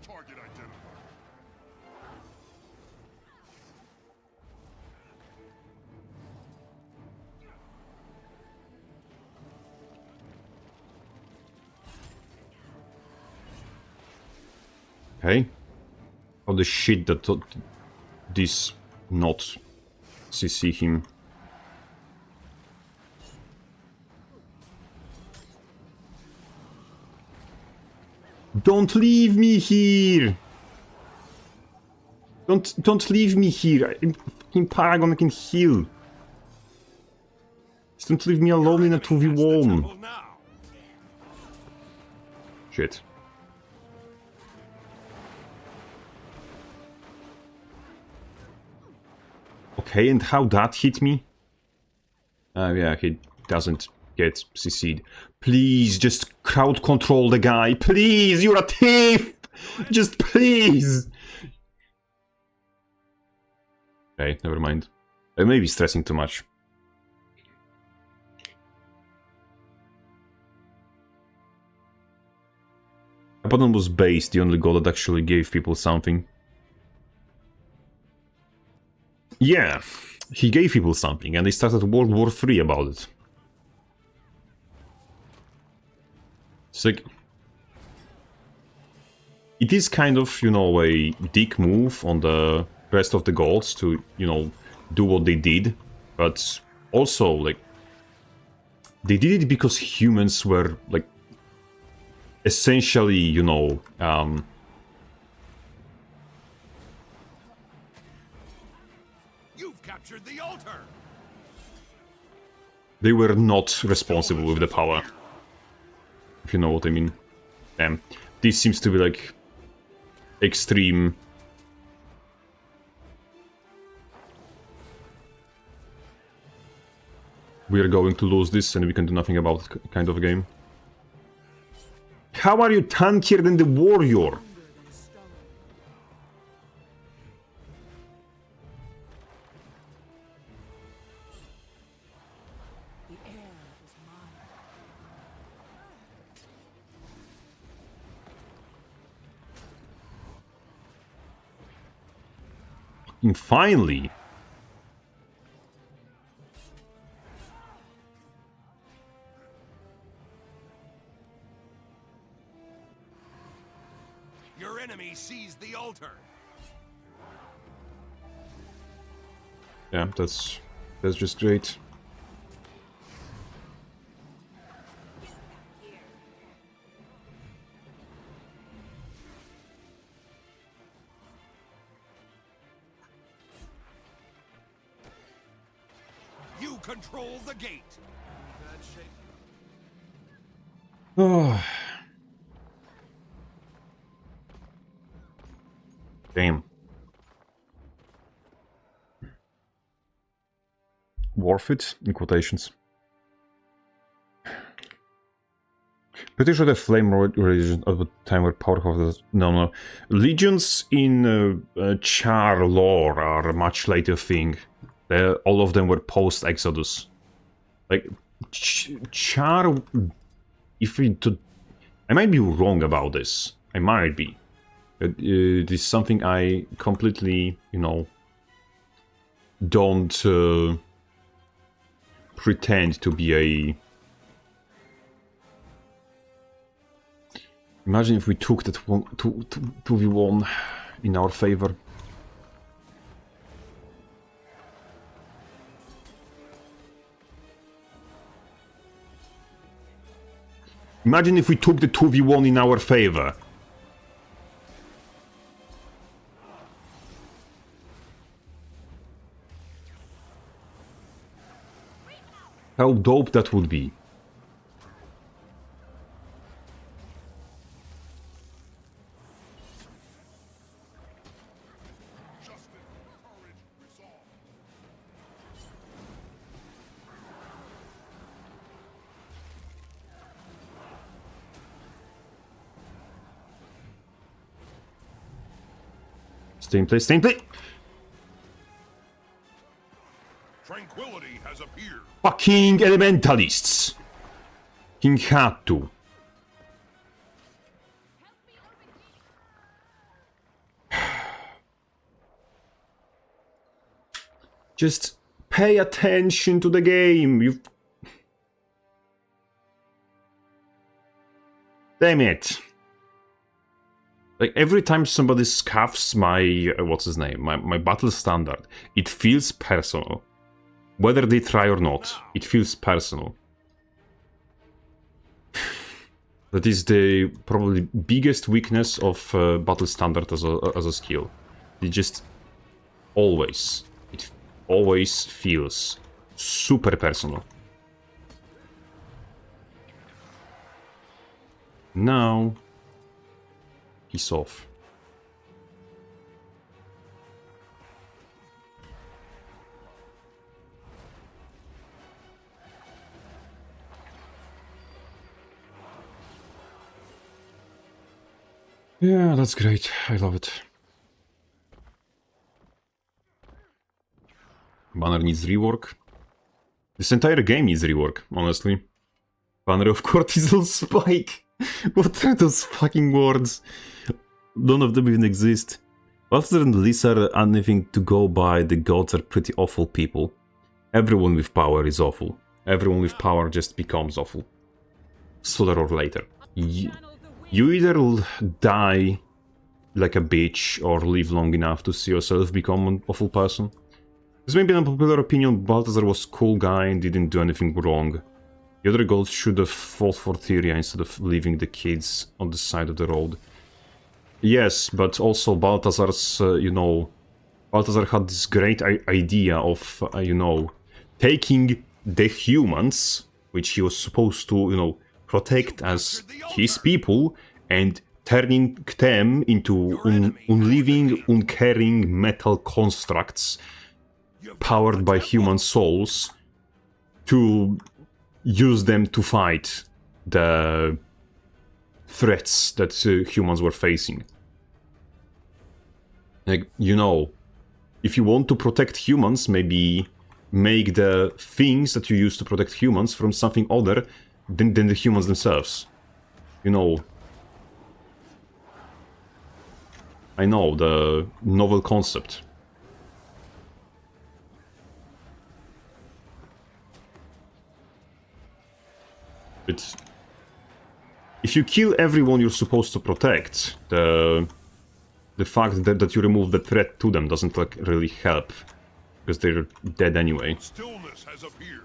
Target identified. Okay. Oh, the shit that this not CC him. Don't leave me here! Don't leave me here. I'm fucking Paragon, I can heal. Just don't leave me alone in a 2v1. Shit. Okay, and how that hit me? Yeah, he doesn't get CC'd. Please, just crowd control the guy. Please, you're a thief! Just please! Okay, never mind. I may be stressing too much. Abaddon was base, the only god that actually gave people something. Yeah, he gave people something, and they started World War III about it. It's like... It is kind of, you know, a dick move on the rest of the gods to, you know, do what they did, but also, like... They did it because humans were, like, essentially, you know, You've captured the altar. they were not responsible with the power. If you know what I mean. Damn. This seems to be like extreme. We are going to lose this and we can do nothing about it kind of a game. How are you tankier than the warrior? And finally! Your enemy sees the altar. Yeah, that's just great. You control the gate. Oh. Damn. Worth it? In quotations. Pretty sure the flame religion at the time were powerful. No. Legions in Char lore are a much later thing. All of them were post-Exodus. Like, Char... If we... I might be wrong about this. I might be. It is something I completely, you know, don't pretend to be a... Imagine if we took that 2v1 in our favor. Imagine if we took the 2v1 in our favor. How dope that would be. Stay in place, stay in place! Tranquility has appeared. Fucking elementalists! King had to. Just pay attention to the game. You. Damn it. Like, every time somebody scuffs my, what's his name, my battle standard, it feels personal. Whether they try or not, it feels personal. That is the probably biggest weakness of battle standard as a skill. It just always feels super personal. Now he's off. Yeah, that's great. I love it. Banner needs rework. This entire game needs rework, honestly. Banner of cortisol spike. What are those fucking words? None of them even exist. Balthazar and Lisa are anything to go by. The gods are pretty awful people. Everyone with power is awful. Everyone with power just becomes awful. Sooner or later. You either die like a bitch or live long enough to see yourself become an awful person. This may be an unpopular opinion. Balthazar was a cool guy and didn't do anything wrong. The other gods should have fought for Tyria instead of leaving the kids on the side of the road. Yes, but also Balthazar's, Balthazar had this great idea of, taking the humans, which he was supposed to, protect as his people, and turning them into unliving, uncaring metal constructs powered by human souls to use them to fight the threats that humans were facing. Like, if you want to protect humans, maybe make the things that you use to protect humans from something other than the humans themselves. I know, the novel concept. But if you kill everyone you're supposed to protect, the fact that you remove the threat to them doesn't really help, because they're dead anyway. Stillness has appeared.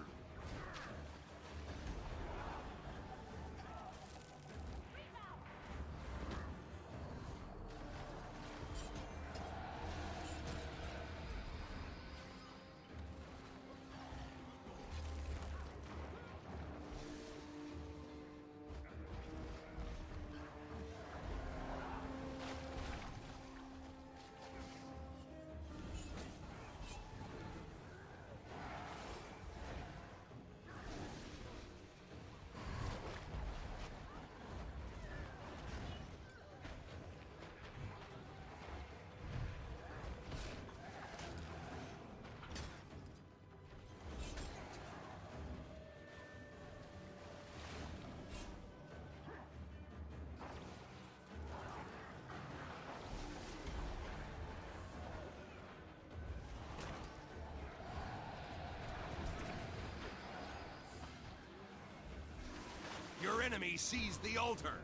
Your enemy sees the altar.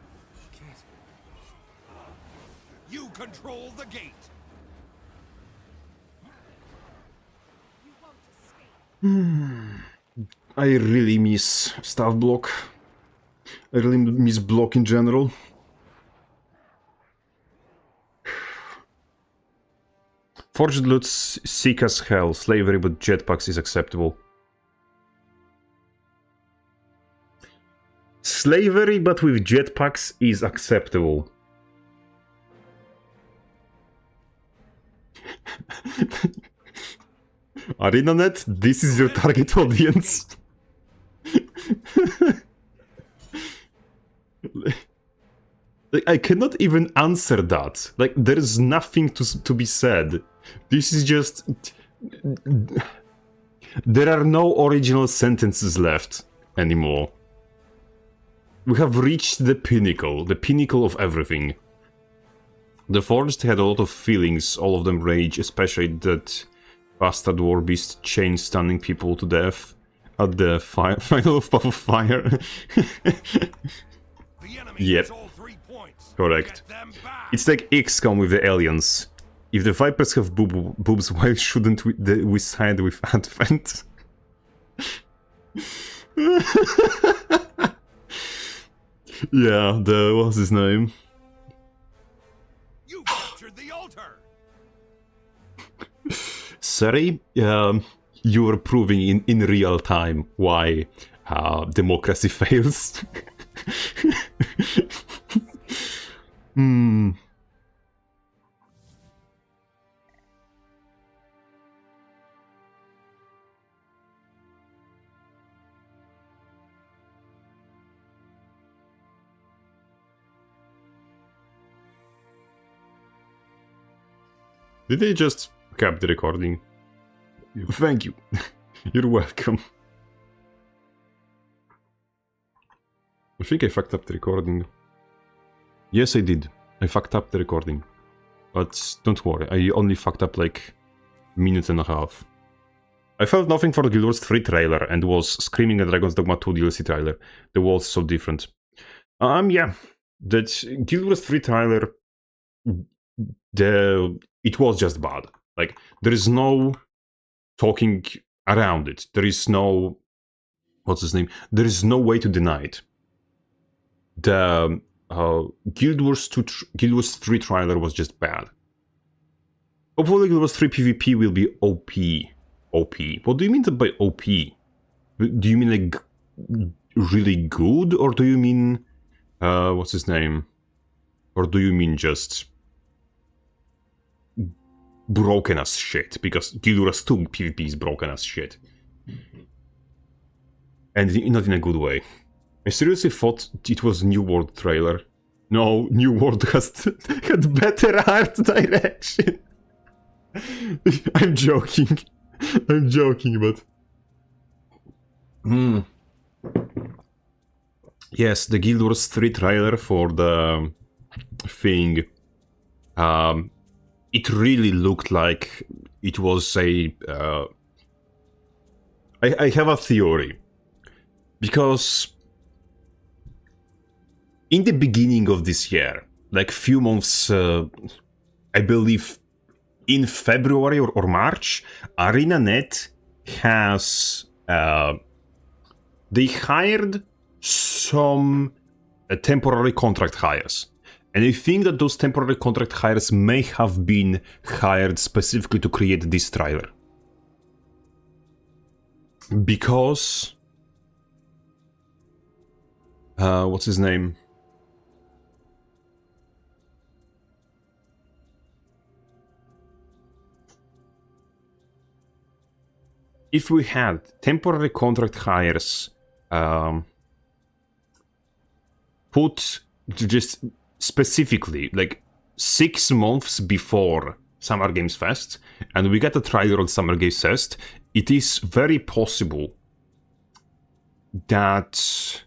You control the gate. I really miss staff block. I really miss block in general. Forged loot sick as hell. Slavery but jetpacks is acceptable. Slavery but with jetpacks is acceptable. ArenaNet, this is your target audience. Like, I cannot even answer that. Like, there is nothing to be said. This is just... There are no original sentences left anymore. We have reached the pinnacle of everything. The Forged had a lot of feelings, all of them rage, especially that bastard war beast chain stunning people to death at the final Path of Fire. Yep. Correct. It's like XCOM with the aliens. If the Vipers have boobs, why shouldn't we side with Advent? Yeah, what's his name? You captured the altar. Sorry, you were proving in real time why democracy fails. Hmm. Did they just cap the recording? Thank you. You're welcome. I think I fucked up the recording. Yes, I did. I fucked up the recording. But don't worry, I only fucked up like a minute and a half. I felt nothing for the Guild Wars 3 trailer and was screaming at Dragon's Dogma 2 DLC trailer. The world's so different. Yeah. That Guild Wars 3 trailer... It was just bad. Like, there is no talking around it. There is no... What's his name? There is no way to deny it. The Guild Wars 3 trailer was just bad. Hopefully Guild Wars 3 PvP will be OP. OP. What do you mean by OP? Do you mean like really good? Or do you mean... what's his name? Or do you mean just... broken as shit, because Guild Wars 2 PvP is broken as shit. And not in a good way. I seriously thought it was New World trailer. No, New World had better art direction. I'm joking. I'm joking, but... Yes, the Guild Wars 3 trailer for the thing... it really looked like it was a... I have a theory. Because in the beginning of this year, like few months, I believe in February or March, ArenaNet has... they hired some temporary contract hires. And I think that those temporary contract hires may have been hired specifically to create this trailer. Because... what's his name? If we had temporary contract hires put just specifically like 6 months before Summer Games Fest, and we get a trailer on Summer Games Fest, it is very possible that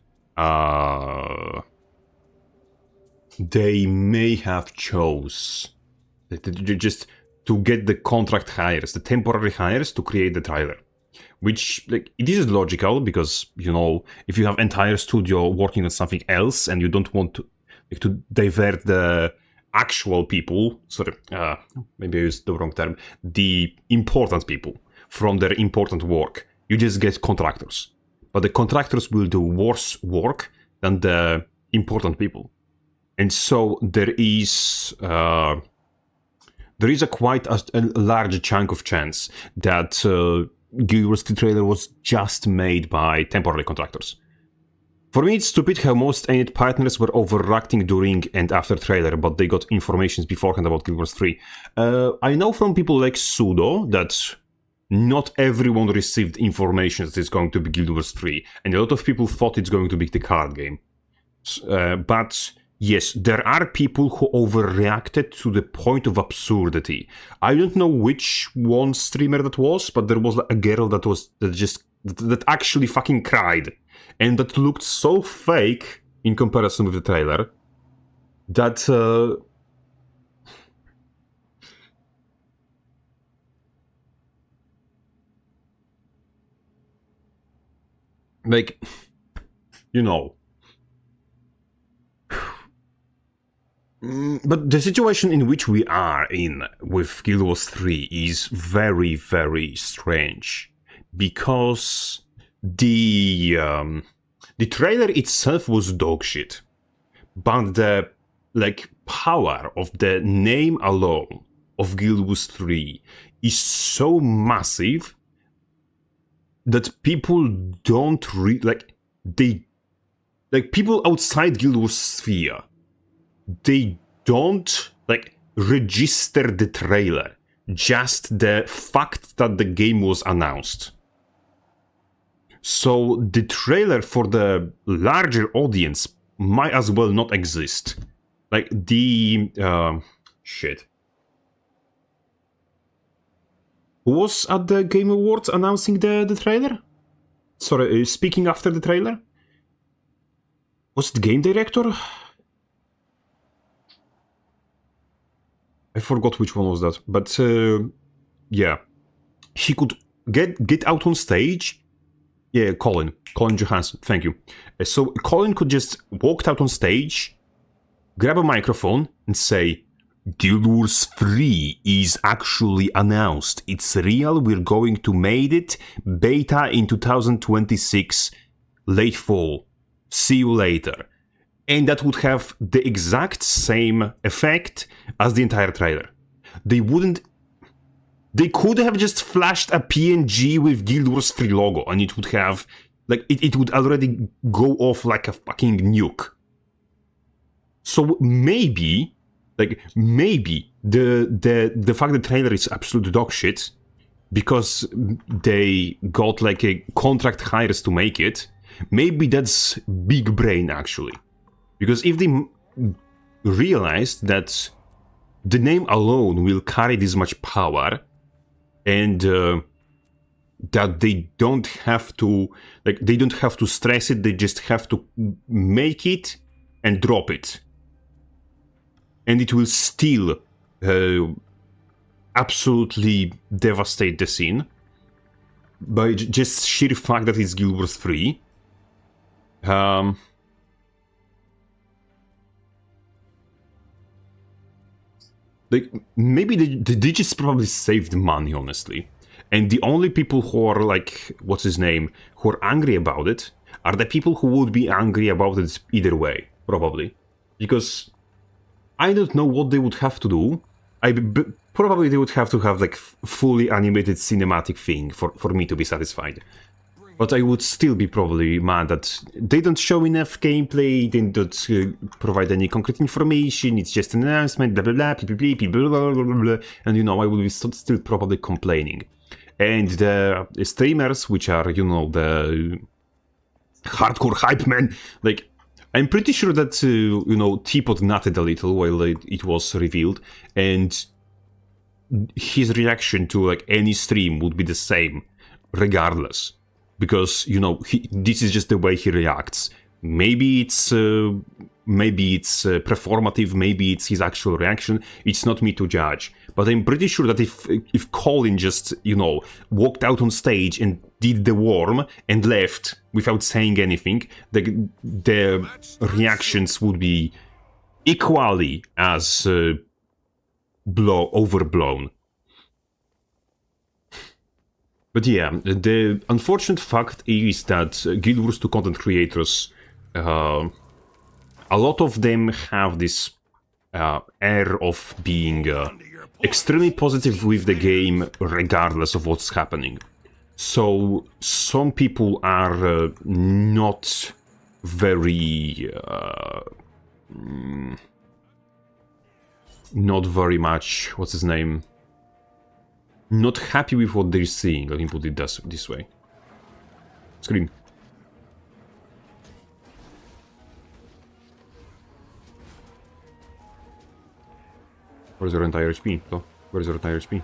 they may have chose just to get the contract hires, the temporary hires, to create the trailer. Which, like, it is logical, because, you know, if you have entire studio working on something else and you don't want to, like, to divert the actual people, sorry, maybe I used the wrong term, the important people from their important work, you just get contractors. But the contractors will do worse work than the important people. And so there is a quite a large chunk of chance that Guild Wars 2 trailer was just made by temporary contractors. For me, it's stupid how most Ain't partners were overreacting during and after trailer, but they got information beforehand about Guild Wars 3. I know from people like Sudo that not everyone received information that it's going to be Guild Wars 3, and a lot of people thought it's going to be the card game. But yes, there are people who overreacted to the point of absurdity. I don't know which one streamer that was, but there was a girl that actually fucking cried, and that looked so fake in comparison with the trailer that like, you know. But the situation in which we are in with Guild Wars 3 is very, very strange, because the trailer itself was dogshit, but the power of the name alone of Guild Wars 3 is so massive that people don't people outside Guild Wars sphere, they don't register the trailer, just the fact that the game was announced. So the trailer for the larger audience might as well not exist. Shit. Who was at the Game Awards announcing the trailer? Sorry, speaking after the trailer? Was it game director? I forgot which one was that, but yeah, he could get out on stage. Yeah, Colin Johansson, thank you. So Colin could just walk out on stage, grab a microphone, and say, "Guild Wars 3 is actually announced. It's real. We're going to make it beta in 2026, late fall. See you later." And that would have the exact same effect as the entire trailer. They could have just flashed a PNG with Guild Wars 3 logo, and it would have, it would already go off like a fucking nuke. So maybe the fact the trailer is absolute dog shit, because they got a contract hires to make it, maybe that's big brain actually. Because if they realized that the name alone will carry this much power, and that they don't have to stress it, they just have to make it and drop it, and it will still absolutely devastate the scene by just sheer fact that it's Guild Wars 3. Maybe they just probably saved money, honestly. And the only people who are who are angry about it are the people who would be angry about it either way, probably. Because I don't know what they would have to do. Probably they would have to have fully animated cinematic thing for me to be satisfied. But I would still be probably mad that they don't show enough gameplay, they don't provide any concrete information, it's just an announcement, blah blah blah, blah blah blah, blah, blah, blah, and I would be still probably complaining. And the streamers, which are, the hardcore hype men, I'm pretty sure that, Teapot nutted a little while it was revealed, and his reaction to any stream would be the same, regardless. Because, this is just the way he reacts. Maybe it's performative, maybe it's his actual reaction. It's not me to judge. But I'm pretty sure that if Colin just, walked out on stage and did the worm and left without saying anything, the reactions would be equally as overblown. But yeah, the unfortunate fact is that Guild Wars 2 content creators, a lot of them have this air of being extremely positive with the game regardless of what's happening. So some people are not very much, what's his name? Not happy with what they're seeing. Let me put it this way. Screen. Where's your entire HP? So, where's your entire HP?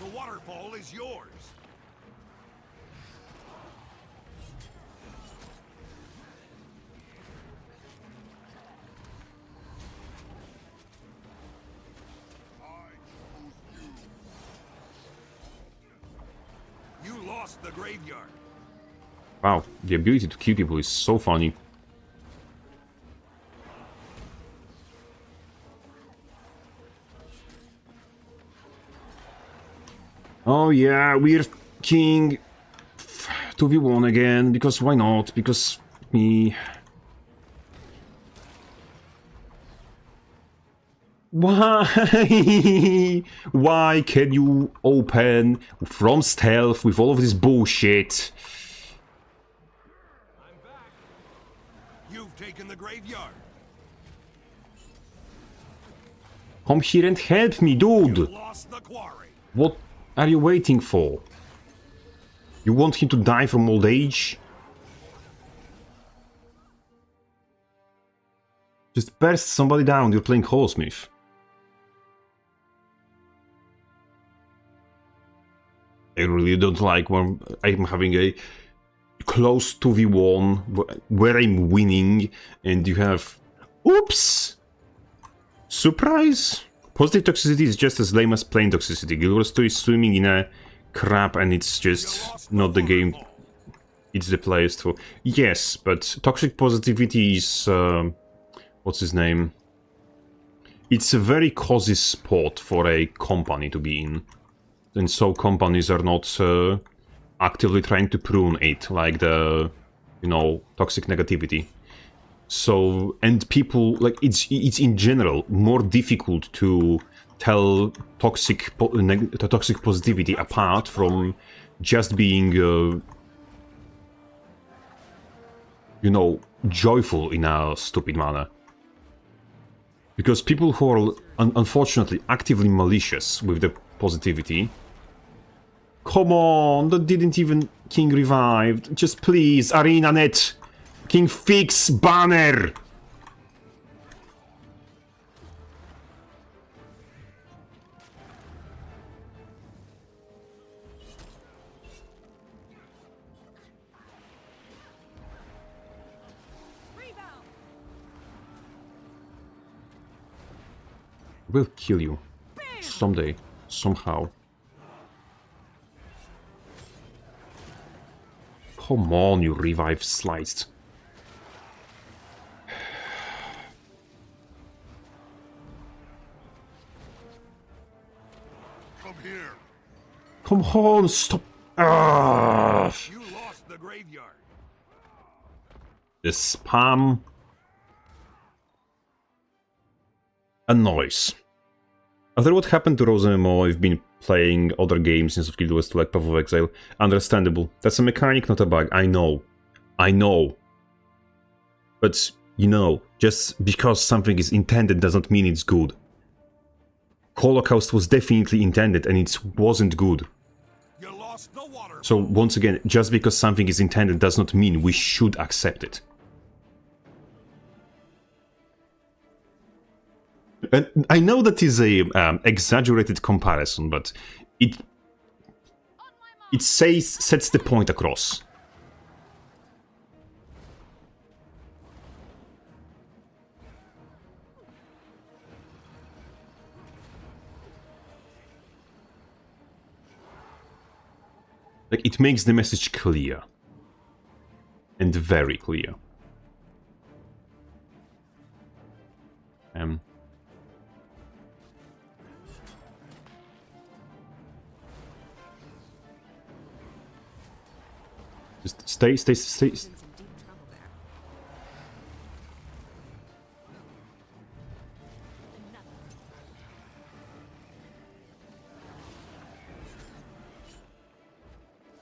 The waterfall is yours. You lost the graveyard. Wow, the ability to kill people is so funny. Oh yeah, we're king 2v1 again, because why not? Because me... Why? Why can you open from stealth with all of this bullshit? I'm back. You've taken the graveyard. Come here and help me, dude! You lost the quarry. What are you waiting for? You want him to die from old age? Just burst somebody down, you're playing Holosmith. I really don't like when I'm having a close 2v1 where I'm winning and you have... Oops! Surprise! Positive toxicity is just as lame as plain toxicity. Guild Wars 2 is swimming in a crap and it's just not the game it's the players for. Yes, but toxic positivity is... what's his name? It's a very cozy spot for a company to be in. And so companies are not actively trying to prune it, like the, you know, toxic negativity. So, and people, like, it's in general more difficult to tell toxic positivity apart from just being, you know, joyful in a stupid manner. Because people who are, unfortunately, actively malicious with the positivity... Come on, that didn't even King revived. Just please, ArenaNet! King fix banner! We'll kill you. Someday. Somehow. Come on, you revive sliced. Come here. Come on, stop. You lost the graveyard. The spam annoys. After what happened to Rose MMO, I've been playing other games instead of Guild Wars 2 like Path of Exile. Understandable. That's a mechanic, not a bug. I know. I know. But, you know, just because something is intended doesn't mean it's good. Holocaust was definitely intended and it wasn't good. You lost the water. So, once again, just because something is intended does not mean we should accept it. And I know that is a exaggerated comparison, but it sets the point across. Like, it makes the message clear. And very clear. Just stay.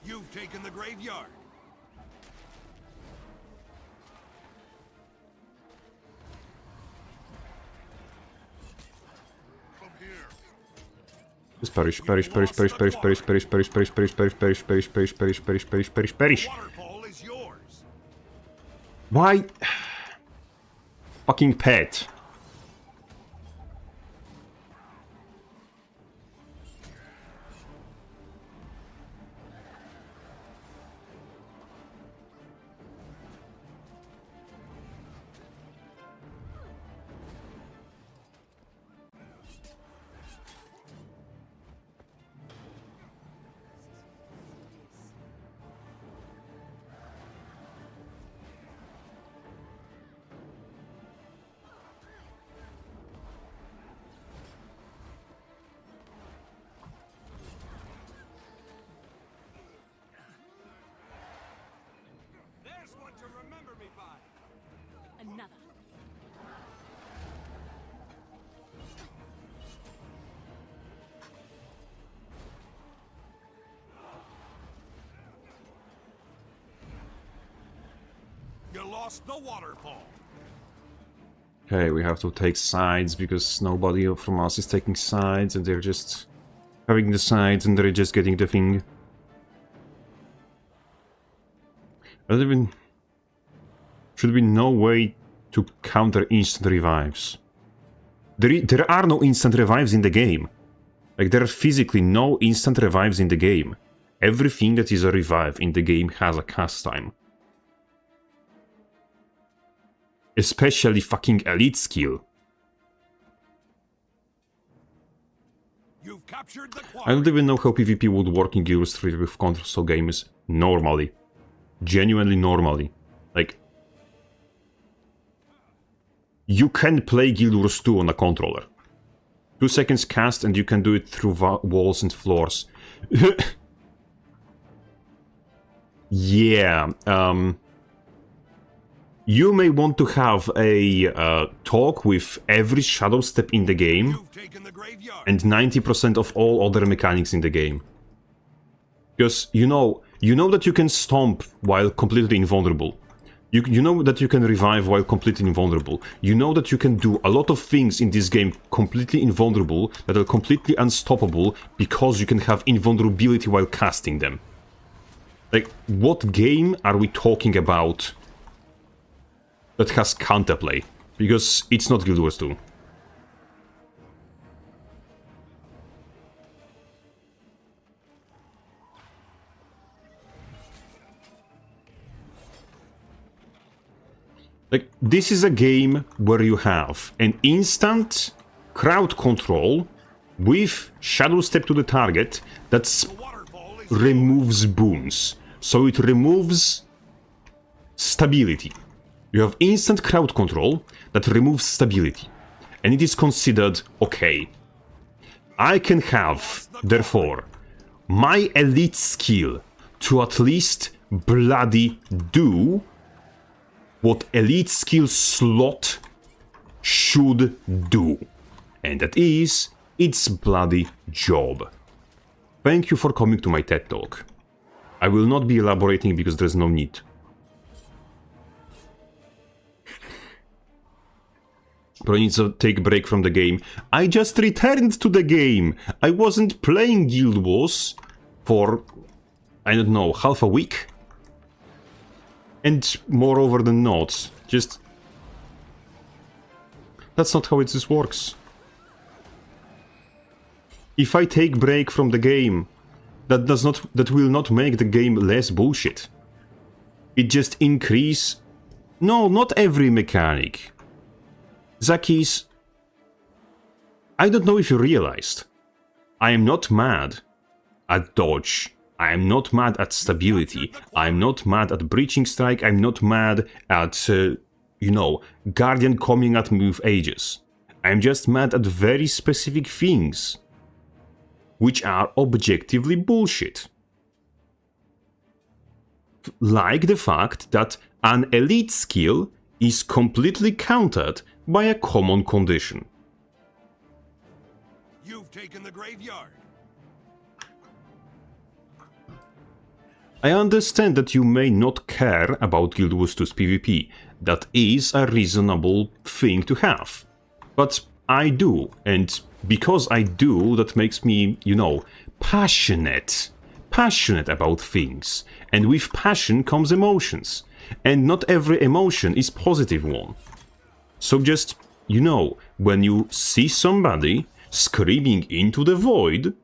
You've taken the graveyard. Come here. Just perish. The waterfall is yours. yours. Why? Fucking pet. There's one to remember me by. Another. You lost the waterfall. Okay, we have to take sides because nobody from us is taking sides and they're just having the sides and they're just getting the thing. I don't even... Should be no way to counter instant revives. There are no instant revives in the game. Like, there are physically no instant revives in the game. Everything that is a revive in the game has a cast time. Especially fucking elite skill. You've captured the I quarry. don't even know how PvP would work in Guild Wars 3 with console games normally. Genuinely normally. Like... You can play Guild Wars 2 on a controller. 2 seconds cast and you can do it through walls and floors. Yeah, you may want to have a talk with every shadow step in the game You've taken the graveyard. and 90% of all other mechanics in the game. Because you know that you can stomp while completely invulnerable. You know that you can revive while completely invulnerable. You know that you can do a lot of things in this game completely invulnerable that are completely unstoppable because you can have invulnerability while casting them. Like, what game are we talking about that has counterplay? Because it's not Guild Wars 2. Like, this is a game where you have an instant crowd control with shadow step to the target that The waterfall is removes boons. So it removes stability. You have instant crowd control that removes stability. And it is considered okay. I can have, therefore, my elite skill to at least bloody do what elite skill slot should do. And that is its bloody job. Thank you for coming to my TED Talk. I will not be elaborating because there's no need. Bro needs to take a break from the game. I just returned to the game. I wasn't playing Guild Wars for, I don't know, half a week. And moreover than not, just... That's not how this works. If I take break from the game, that will not make the game less bullshit. It just increase... No, not every mechanic. Zakis, I don't know if you realized. I am not mad at dodge. I am not mad at stability. I'm not mad at breaching strike. I'm not mad at, Guardian coming at me with ages. I'm just mad at very specific things, which are objectively bullshit. Like the fact that an elite skill is completely countered by a common condition. You've taken the graveyard. I understand that you may not care about Guild Wars 2's PvP. That is a reasonable thing to have. But I do, and because I do, that makes me, passionate. Passionate about things. And with passion comes emotions. and not every emotion is positive one. So just, you know, when you see somebody screaming into the void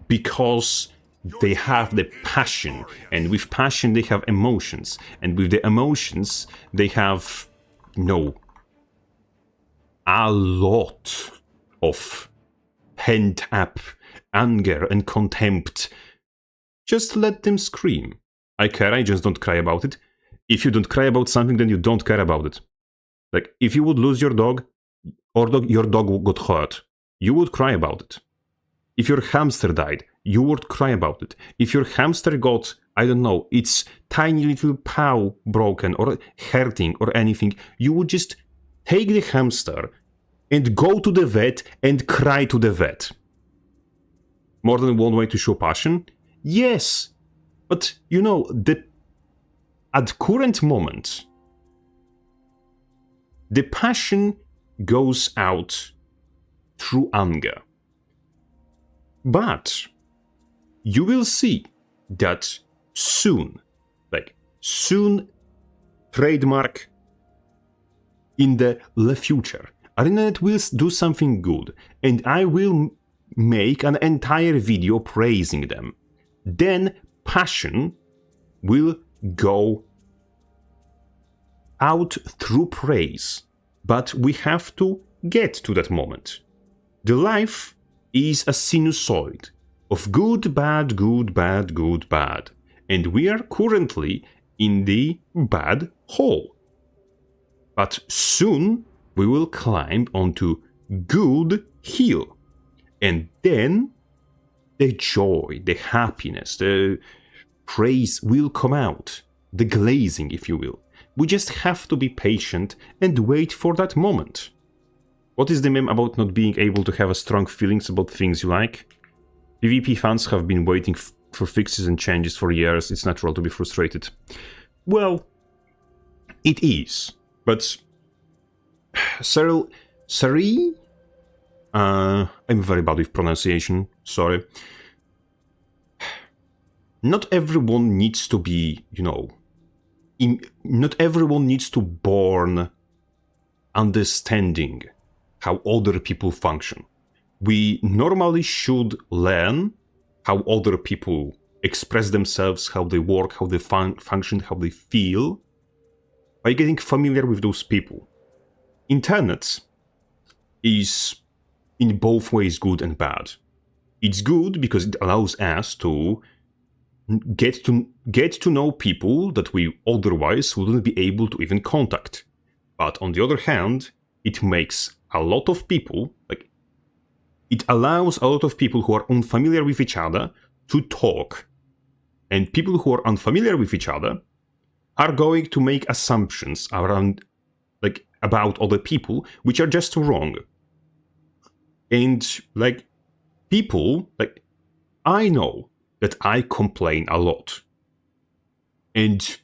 because they have the passion, and with passion they have emotions, and with the emotions they have, you know, a lot of pent-up anger and contempt. Just let them scream. I care, I just don't cry about it. If you don't cry about something, then you don't care about it. Like, if you would lose your dog, or your dog got hurt, you would cry about it. If your hamster died, you would cry about it. If your hamster got, I don't know, its tiny little paw broken or hurting or anything, you would just take the hamster and go to the vet and cry to the vet. More than one way to show passion? Yes. But, you know, at current moment, the passion goes out through anger. But you will see that soon, trademark, in the future, ArenaNet will do something good, and I will make an entire video praising them. Then passion will go out through praise, but we have to get to that moment. The life is a sinusoid of good, bad, good, bad, good, bad, and we are currently in the bad hole. But soon we will climb onto good hill, and then the joy, the happiness, the praise will come out, the glazing, if you will. We just have to be patient and wait for that moment. What is the meme about not being able to have a strong feelings about things you like? PvP fans have been waiting for fixes and changes for years. It's natural to be frustrated. Well, it is. But Sari? I'm very bad with pronunciation, sorry. Not everyone needs to be, you know, not everyone needs to born understanding how other people function. We normally should learn how other people express themselves, how they work, how they function, how they feel, by getting familiar with those people. Internet is in both ways good and bad. It's good because it allows us to get to know people that we otherwise wouldn't be able to even contact. But on the other hand, it makes a lot of people, it allows a lot of people who are unfamiliar with each other to talk. And people who are unfamiliar with each other are going to make assumptions around, about other people, which are just wrong. And, people, I know that I complain a lot. And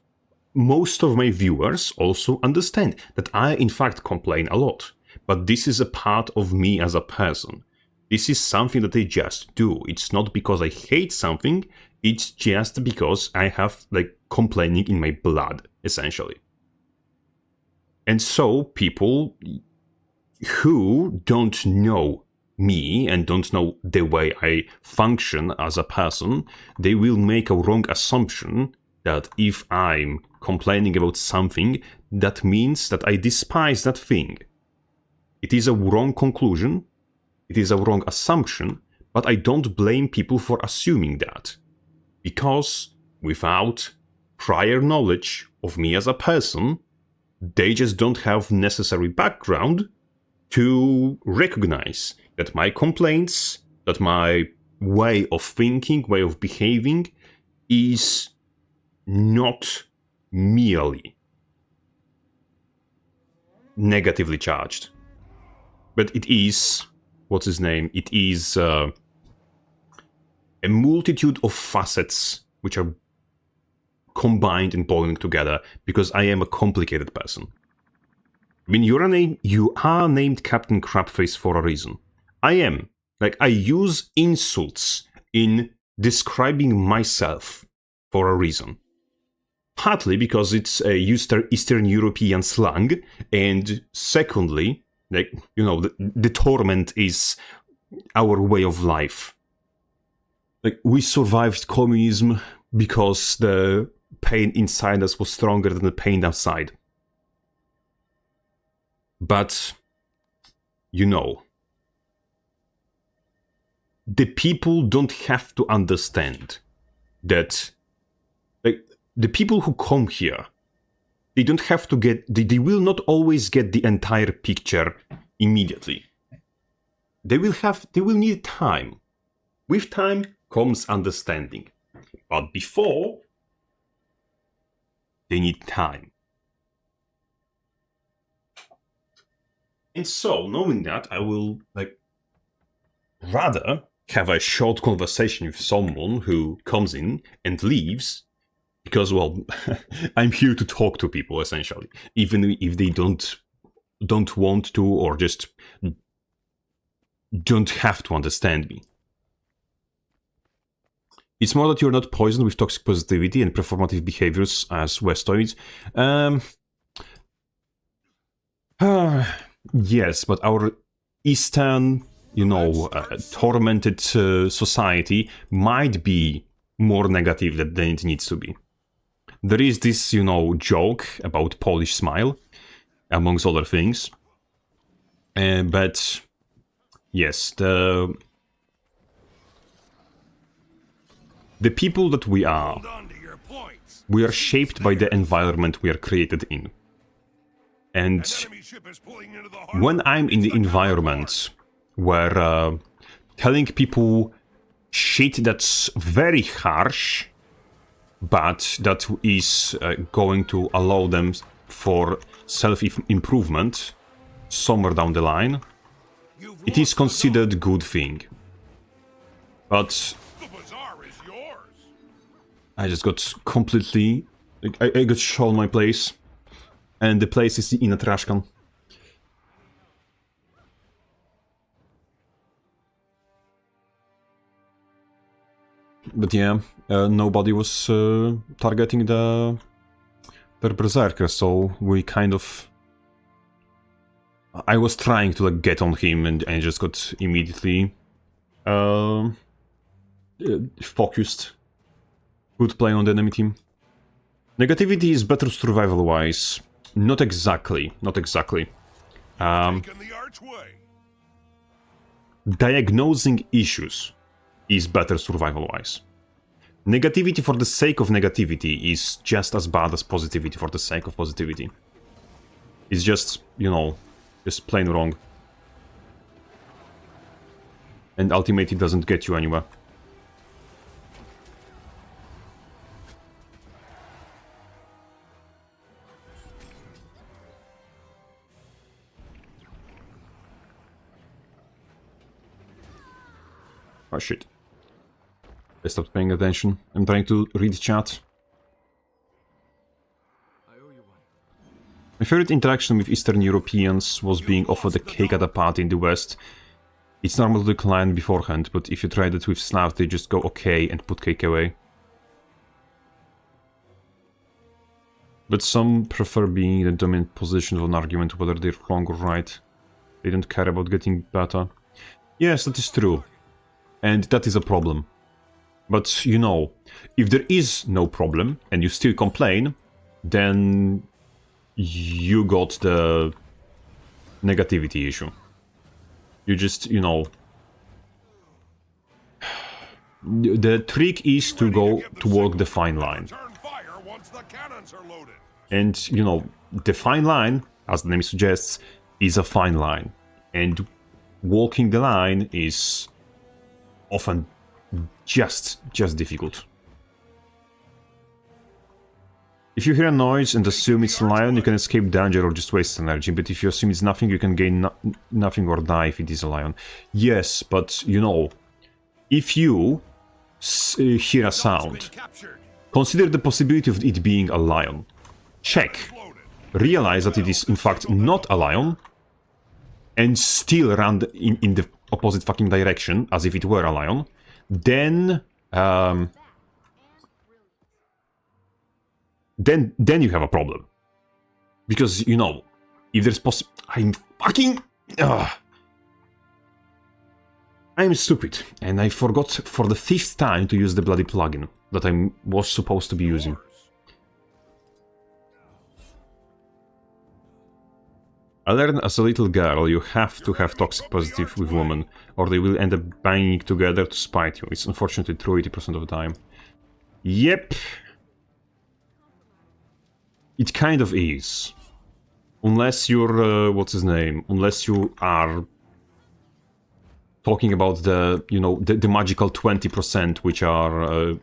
most of my viewers also understand that I, in fact, complain a lot. But this is a part of me as a person. This is something that I just do. It's not because I hate something, it's just because I have, complaining in my blood, essentially. And so, people who don't know me and don't know the way I function as a person, they will make a wrong assumption that if I'm complaining about something, that means that I despise that thing. It is a wrong conclusion, it is a wrong assumption, but I don't blame people for assuming that. Because without prior knowledge of me as a person, they just don't have necessary background to recognize that my complaints, that my way of thinking, way of behaving is not merely negatively charged. But it is, it is a multitude of facets which are combined and boiling together because I am a complicated person. I mean, you are named Captain Crabface for a reason. I am. I use insults in describing myself for a reason. Partly because it's a Eastern European slang, and secondly, like, you know, the torment is our way of life. Like, we survived communism because the pain inside us was stronger than the pain outside. But, you know, the people don't have to understand that, like, the people who come here, they don't have to get, they will not always get the entire picture immediately. They will need time. With time comes understanding. But before, they need time. And so, knowing that, I will, like, rather have a short conversation with someone who comes in and leaves, because, well, I'm here to talk to people, essentially, even if they don't want to, or just don't have to understand me. It's more that you're not poisoned with toxic positivity and performative behaviors as Westoids. Yes, but our Eastern, you know, tormented society might be more negative than it needs to be. There is this, you know, joke about Polish smile, amongst other things. But yes, the people that we are shaped by the environment we are created in. And when I'm in the environment where telling people shit that's very harsh, but that is going to allow them for self-improvement somewhere down the line, it is considered a good thing. But I just got completely... I got shown my place. And the place is in a trash can. But yeah, nobody was targeting the berserker, so we kind of... I was trying to, like, get on him, and I just got immediately focused. Good play on the enemy team. Negativity is better survival-wise. Not exactly. Not exactly. Diagnosing issues is better survival-wise. Negativity for the sake of negativity is just as bad as positivity for the sake of positivity. It's just, you know, just plain wrong. And ultimately it doesn't get you anywhere. Oh shit. I stopped paying attention. I'm trying to read chat. My favorite interaction with Eastern Europeans was being offered a cake at a party in the West. It's normal to decline beforehand, but if you tried it with Slav, they just go okay and put cake away. But some prefer being in the dominant position of an argument, whether they're wrong or right. They don't care about getting better. Yes, that is true. And that is a problem. But, you know, if there is no problem and you still complain, then you got the negativity issue. You just, you know... The trick is to go to walk the fine line. And, you know, the fine line, as the name suggests, is a fine line. And walking the line is often just difficult. If you hear a noise and assume it's a lion, you can escape danger or just waste energy, but if you assume it's nothing, you can gain nothing or die if it is a lion. Yes, but, you know, if you hear a sound, consider the possibility of it being a lion. Check. Realize that it is, in fact, not a lion, and still run in the opposite fucking direction, as if it were a lion. Then, then you have a problem. Because, you know, if there's I'm fucking... I'm stupid, and I forgot for the 5th time to use the bloody plugin that I was supposed to be using. I learned as a little girl you have to have toxic positive with women, or they will end up banging together to spite you. It's unfortunately true 80% of the time. Yep. It kind of is. Unless you're, what's his name? Unless you are talking about the, you know, the magical 20% which are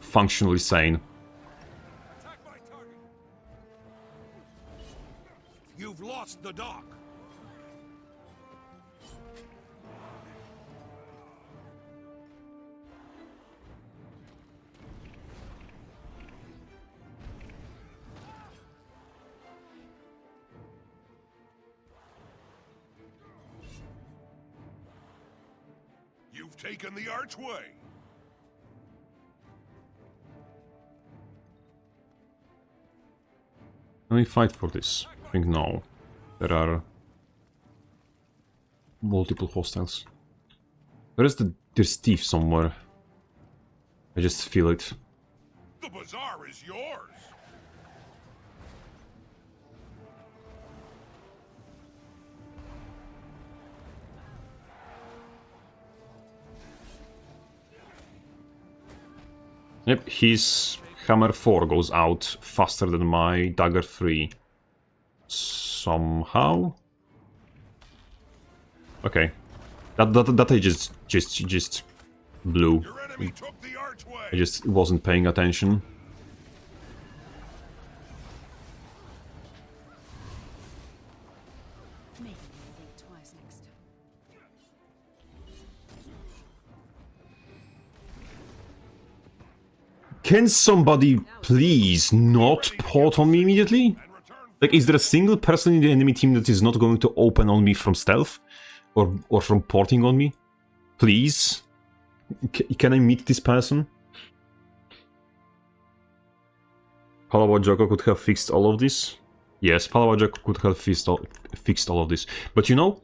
functionally sane. You've lost the dock. You've taken the archway. Can we fight for this? I think no. There are multiple hostiles. There's thief somewhere. I just feel it. The bazaar is yours. Yep, his Hammer 4 goes out faster than my Dagger 3. Somehow? Okay. That I just blew. Your enemy took the archway. I just wasn't paying attention. Maybe I'll think twice next time. Can somebody please not port on me immediately? Like, is there a single person in the enemy team that is not going to open on me from stealth? Or from porting on me? Please? Can I meet this person? Palawa Joko could have fixed all of this? Yes, Palawa Joko could have fixed all of this. But you know,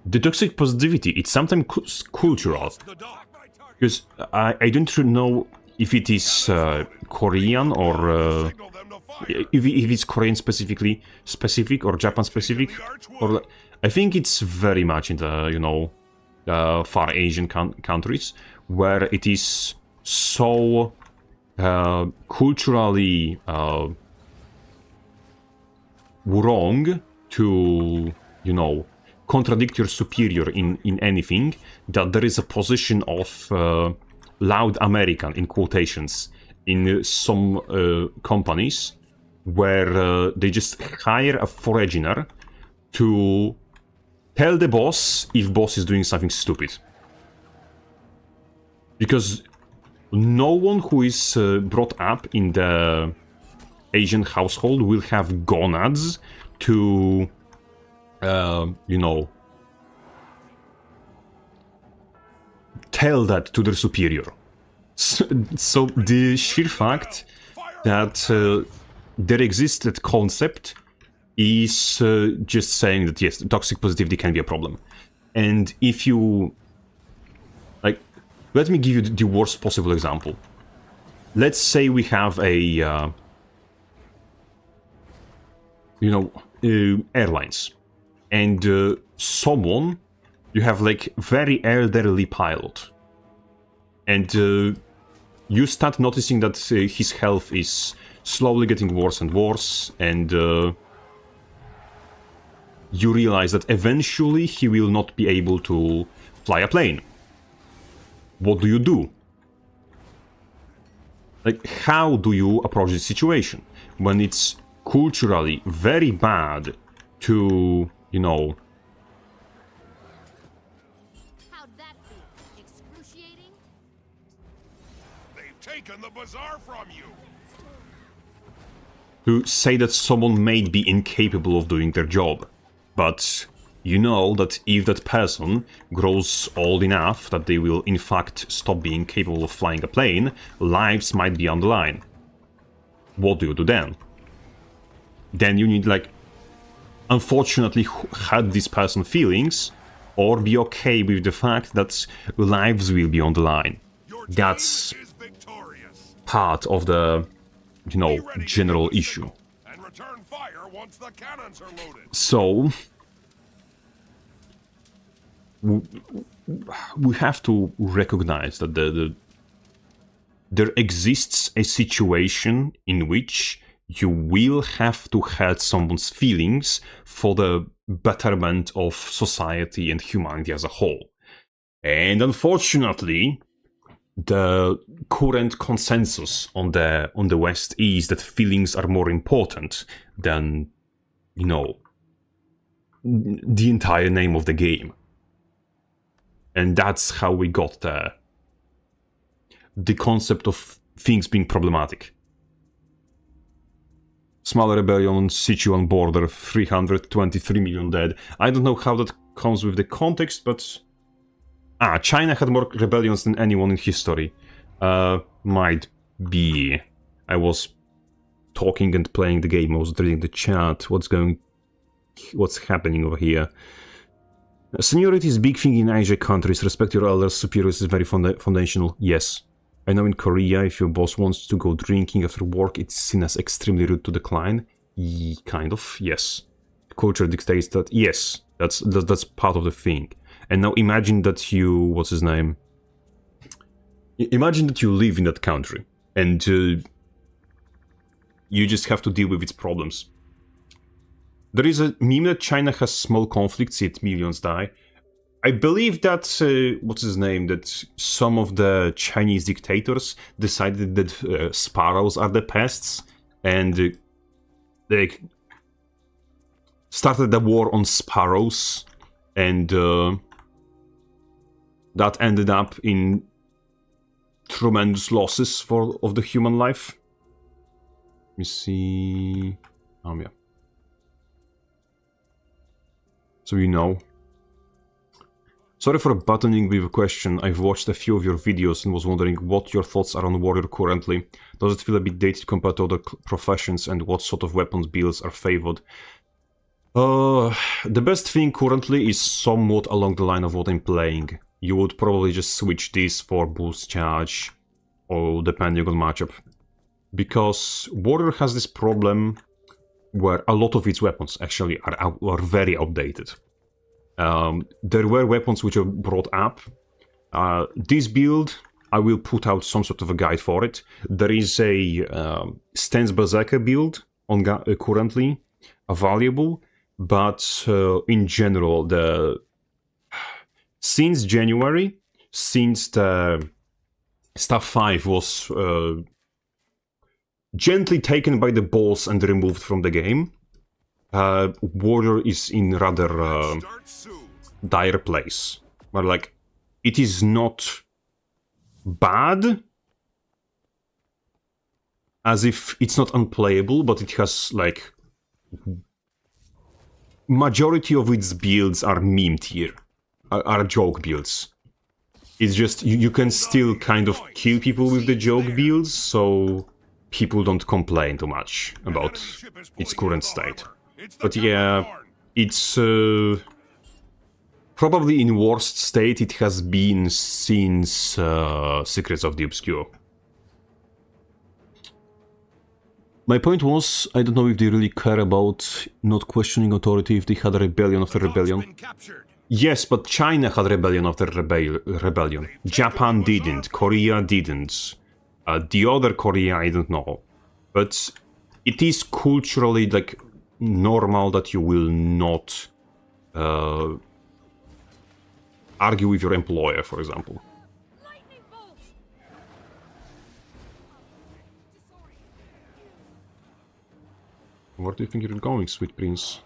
the toxic positivity, it's sometimes cultural. Because I don't know if it is Korean or if it's Korean specific or Japan specific, or I think it's very much in the, you know, far Asian countries where it is so culturally wrong to, you know, contradict your superior in anything, that there is a position of loud American, in quotations, in some companies where they just hire a foreigner to tell the boss if boss is doing something stupid. Because no one who is brought up in the Asian household will have gonads to, you know, tell that to their superior. So the sheer fact that there exists that concept is just saying that yes, toxic positivity can be a problem. And if you... like, let me give you the worst possible example. Let's say we have a... you know, airlines. And someone... you have like very elderly pilot. And you start noticing that his health is slowly getting worse and worse, and you realize that eventually he will not be able to fly a plane. What do you do? Like, how do you approach this situation when it's culturally very bad to, you know... How'd that be? Excruciating? They've taken the bazaar from you. to say that someone may be incapable of doing their job. But you know that if that person grows old enough that they will in fact stop being capable of flying a plane, lives might be on the line. what do you do then? Then you need, like, unfortunately hurt this person's feelings, or be okay with the fact that lives will be on the line. That's part of the, you know, general issue. And return fire once the cannons are loaded. So we have to recognize that there exists a situation in which you will have to hurt someone's feelings for the betterment of society and humanity as a whole. And unfortunately, the current consensus on the West is that feelings are more important than, you know, the entire name of the game. And that's how we got the concept of things being problematic. Small rebellion, Sichuan border, 323 million dead. I don't know how that comes with the context, but... China had more rebellions than anyone in history. Might be. I was talking and playing the game, I was reading the chat. What's happening over here? Seniority is a big thing in Asia countries. Respect your elders, superiors is very foundational. Yes. I know in Korea, if your boss wants to go drinking after work, it's seen as extremely rude to decline. Kind of, yes. Culture dictates that, yes, that's part of the thing. And now imagine that you, what's his name? Imagine that you live in that country, and you just have to deal with its problems. There is a meme that China has small conflicts, yet millions die. I believe that, what's his name, that some of the Chinese dictators decided that sparrows are the pests, and they started the war on sparrows, and that ended up in tremendous losses of the human life. Let me see... yeah. So you know. Sorry for buttoning with a question. I've watched a few of your videos and was wondering what your thoughts are on Warrior currently. Does it feel a bit dated compared to other professions, and what sort of weapons builds are favored? The best thing currently is somewhat along the line of what I'm playing. You would probably just switch this for boost charge, or depending on matchup. Because Warrior has this problem where a lot of its weapons actually are very outdated. There were weapons which were brought up. This build, I will put out some sort of a guide for it. There is a Stance Berserker build on currently available, but in general, since January, since the Staff 5 was gently taken by the balls and removed from the game, Warrior is in rather dire place. But like, it is not bad, as if it's not unplayable, but it has like majority of its builds are meme tier, are joke builds. It's just you can still kind of kill people with the joke builds, so people don't complain too much about its current state. But yeah, it's probably in worst state it has been since Secrets of the Obscure. My point was, I don't know if they really care about not questioning authority if they had a rebellion after rebellion. Yes, but China had rebellion after rebellion. Japan didn't, Korea didn't. The other Korea, I don't know. But it is culturally, like, normal that you will not argue with your employer, for example. Where do you think you're going, sweet prince?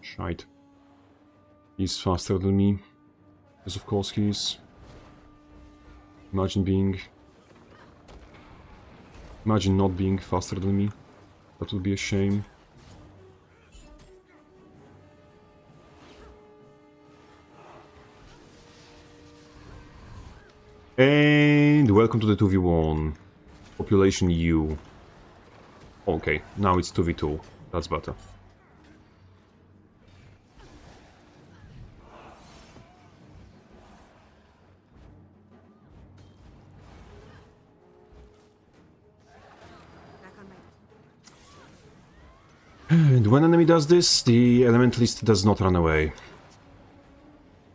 Shite. He's faster than me. Yes, of course he is. Imagine not being faster than me. That would be a shame. And welcome to the 2v1. Population U. Okay, now it's 2v2. That's better. And when enemy does this, the elementalist does not run away.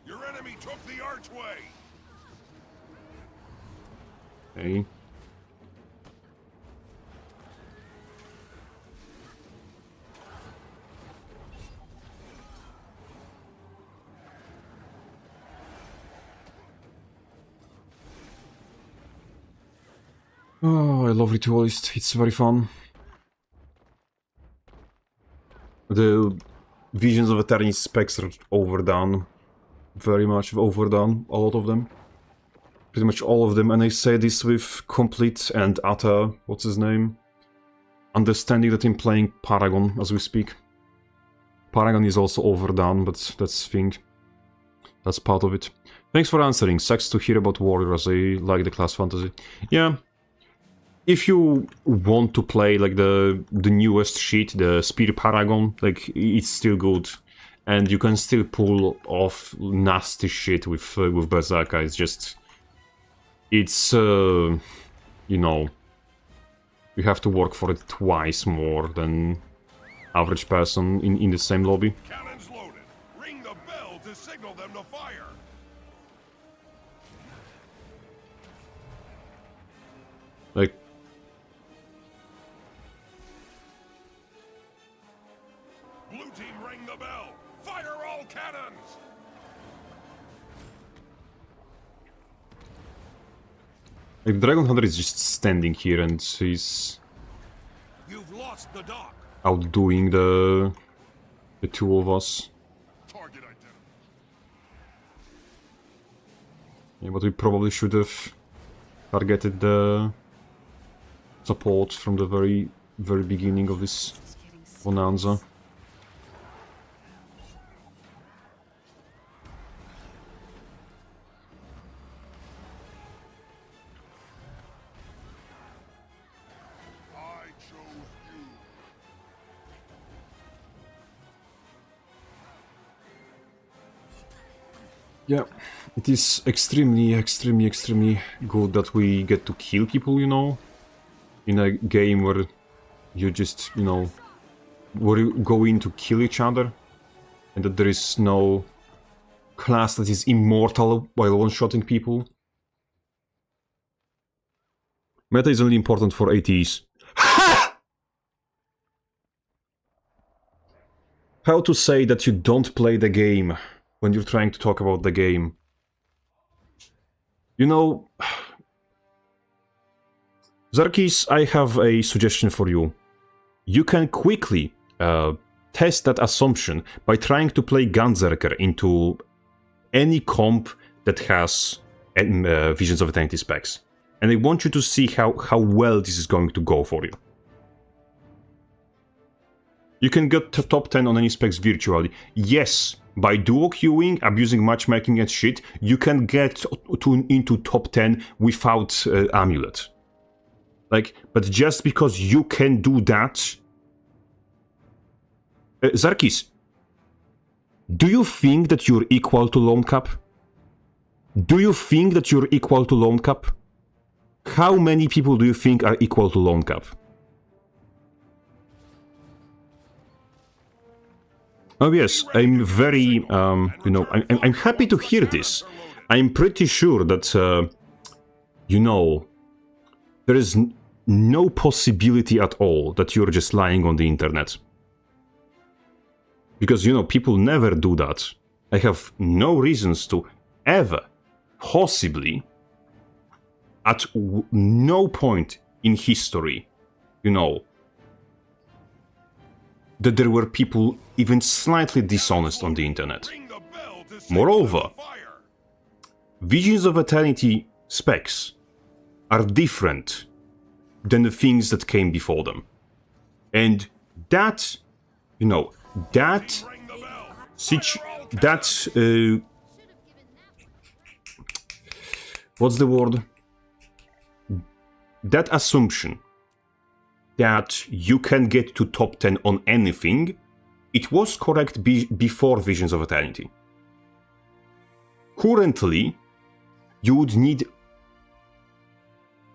Your enemy took the archway. Okay. Oh, I love Ritualist. It's very fun. The Visions of Eternity specs are overdone. Very much overdone. A lot of them. Pretty much all of them. And I say this with complete and utter... what's his name? Understanding that I'm playing Paragon as we speak. Paragon is also overdone, but that's thing. That's part of it. Thanks for answering. Sucks to hear about Warriors. I like the class fantasy. Yeah. If you want to play like the newest shit, the Spear Paragon, like it's still good, and you can still pull off nasty shit with Berserker. It's just, it's you know, you have to work for it twice more than average person in the same lobby. Cannons loaded. Ring the bell to signal them to fire. Like. Blue team, ring the bell. Fire all cannons. Like Dragon Hunter is just standing here and he's You've lost the dock. outdoing the two of us. Target identified. Yeah, but we probably should have targeted the support from the very beginning of this bonanza. I chose you. Yeah, it is extremely good that we get to kill people, you know, in a game where you just, you know, where you go in to kill each other, and that there is no class that is immortal while one-shotting people. Meta is only important for ATs. How to say that you don't play the game when you're trying to talk about the game? You know, Zarkis, I have a suggestion for you. You can quickly test that assumption by trying to play Gunzerker into any comp that has Visions of Eternity specs. And I want you to see how well this is going to go for you. You can get to top 10 on any specs virtually. Yes, by duo queuing, abusing matchmaking and shit, you can get into top 10 without Amulet. Like, but just because you can do that... Zarkis, do you think that you're equal to Lone Cap? Do you think that you're equal to Lone Cap? How many people do you think are equal to Lone Cap? Oh yes, I'm very, you know, I'm happy to hear this. I'm pretty sure that, you know, there is no possibility at all that you're just lying on the internet. Because, you know, people never do that. I have no reasons to ever, possibly, at no point in history, you know, that there were people even slightly dishonest on the internet. Moreover, Visions of Eternity specs are different than the things that came before them. And that, you know, that what's the word? That assumption that you can get to top 10 on anything, it was correct before Visions of Eternity. Currently, you would need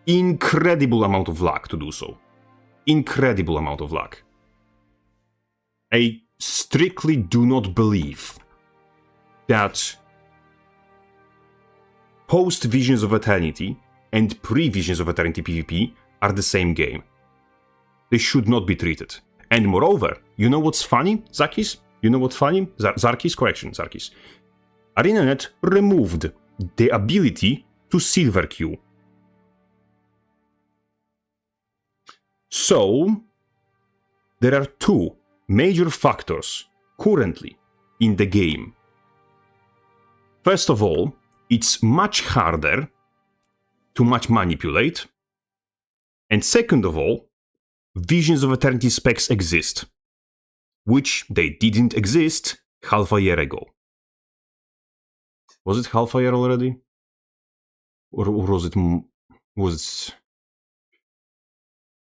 incredible amount of luck to do so. Incredible amount of luck. I strictly do not believe that post Visions of Eternity and pre-Visions of Eternity PvP are the same game. They should not be treated. And moreover, you know what's funny, Zakis? You know what's funny? Zarkis? Correction, Zarkis. ArenaNet removed the ability to silver queue. So, there are two major factors currently in the game. First of all, it's much harder to match manipulate. And second of all, Visions of Eternity specs exist, which they didn't exist half a year ago. Was it half a year already? Or was it...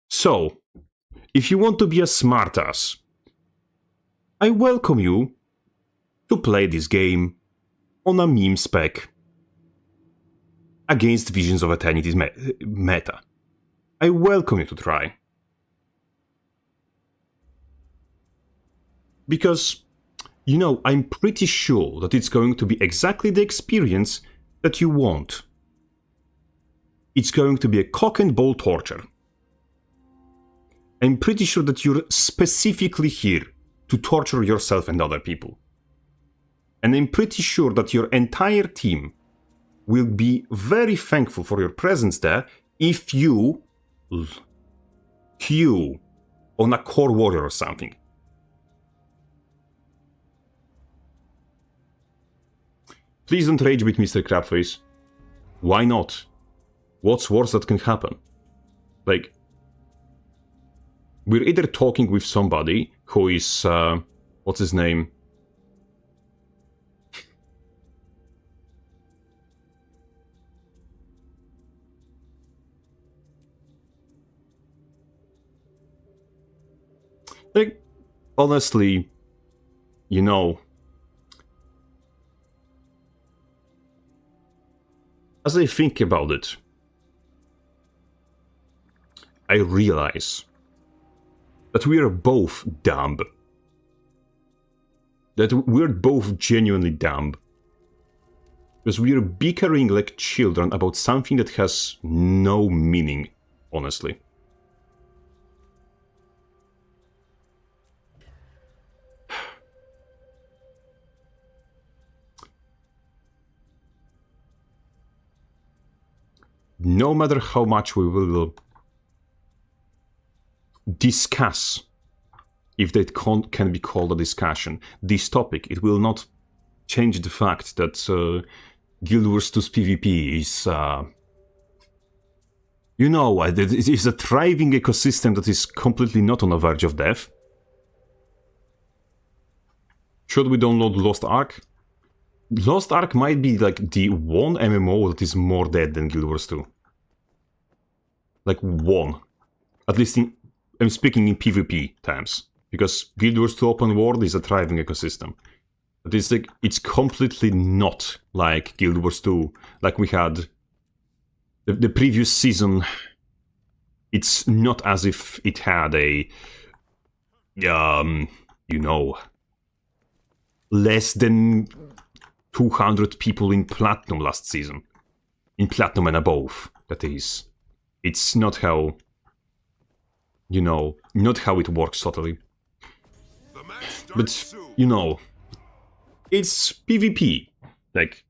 So, if you want to be a smartass, I welcome you to play this game on a meme spec against Visions of Eternity's meta. I welcome you to try. Because, you know, I'm pretty sure that it's going to be exactly the experience that you want. It's going to be a cock and ball torture. I'm pretty sure that you're specifically here to torture yourself and other people. And I'm pretty sure that your entire team will be very thankful for your presence there if you queue on a core warrior or something. Please don't rage with Mr. Crabface. Why not? What's worse that can happen? Like, we're either talking with somebody who is, what's his name? Like, honestly, you know, as I think about it, I realize that we are both dumb. That we're both genuinely dumb. Because we are bickering like children about something that has no meaning, honestly. No matter how much we will discuss, if that can be called a discussion, this topic, it will not change the fact that Guild Wars 2's PvP is, you know, it is a thriving ecosystem that is completely not on the verge of death. Should we download Lost Ark? Lost Ark might be like the one MMO that is more dead than Guild Wars 2. Like one. At least I'm speaking in PvP terms. Because Guild Wars 2 Open World is a thriving ecosystem. But it's like, it's completely not like Guild Wars 2. Like we had the previous season. It's not as if it had a, you know, less than 200 people in Platinum last season. In Platinum and above, that is. It's not how, you know, not how it works totally. But, you know, it's PvP. Like,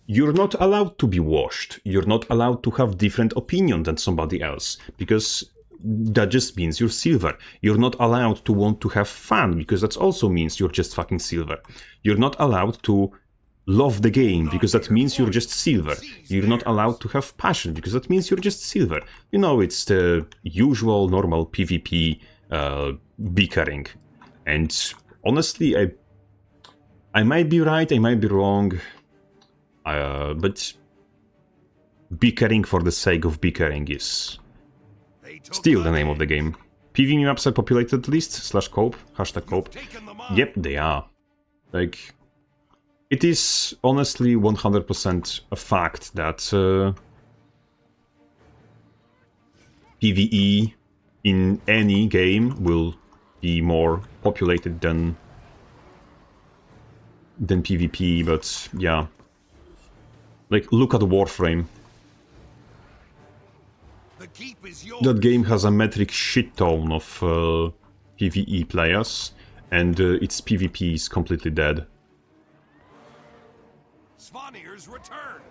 you're not allowed to be washed. You're not allowed to have different opinion than somebody else. Because that just means you're silver. You're not allowed to want to have fun, because that also means you're just fucking silver. You're not allowed to love the game, because that means you're just silver. You're not allowed to have passion, because that means you're just silver. You know, it's the usual, normal PvP bickering. And honestly, I might be right, I might be wrong, but bickering for the sake of bickering is They took still the name of the game. PvP maps are populated list / cope, #cope. taken them on. Yep, they are. Like, it is honestly 100% a fact that PvE in any game will be more populated than PvP, but yeah. Like, look at Warframe. The keep is yours. That game has a metric shit-ton of PvE players, and its PvP is completely dead. Svanir's return.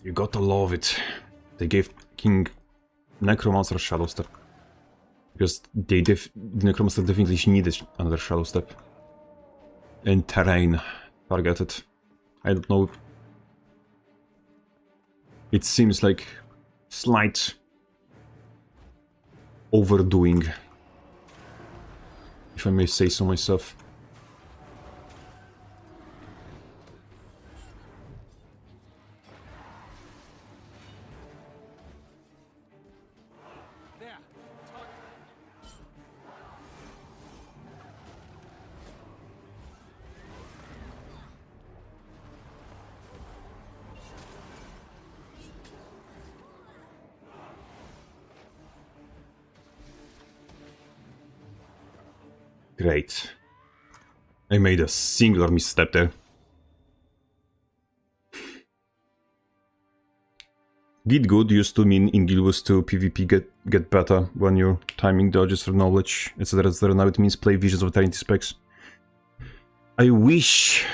You gotta love it. They gave King Necromancer Shadow Step. Because the Necromancer definitely needed another Shadow Step. And terrain targeted. I don't know. It seems like slight overdoing, if I may say so myself. Great. I made a singular misstep there. Get good used to mean in GW2 PvP get better when your timing dodges for knowledge, etc. etc. Now it means play visions of eternity specs. I wish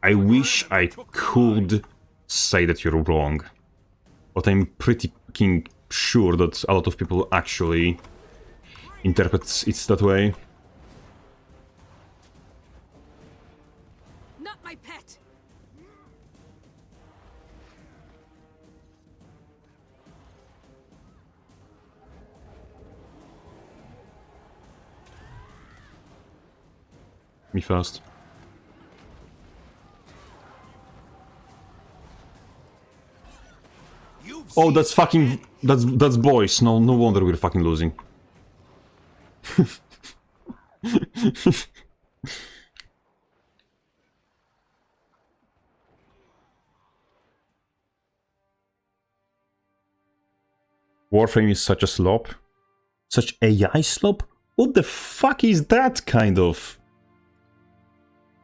I could say that you're wrong, but I'm pretty fucking sure that a lot of people actually interpret it that way. Not my pet. Me first. You've Oh, seen that's fucking... That's boys. No wonder we're fucking losing. Warframe is such a slop. Such AI slop? What the fuck is that kind of...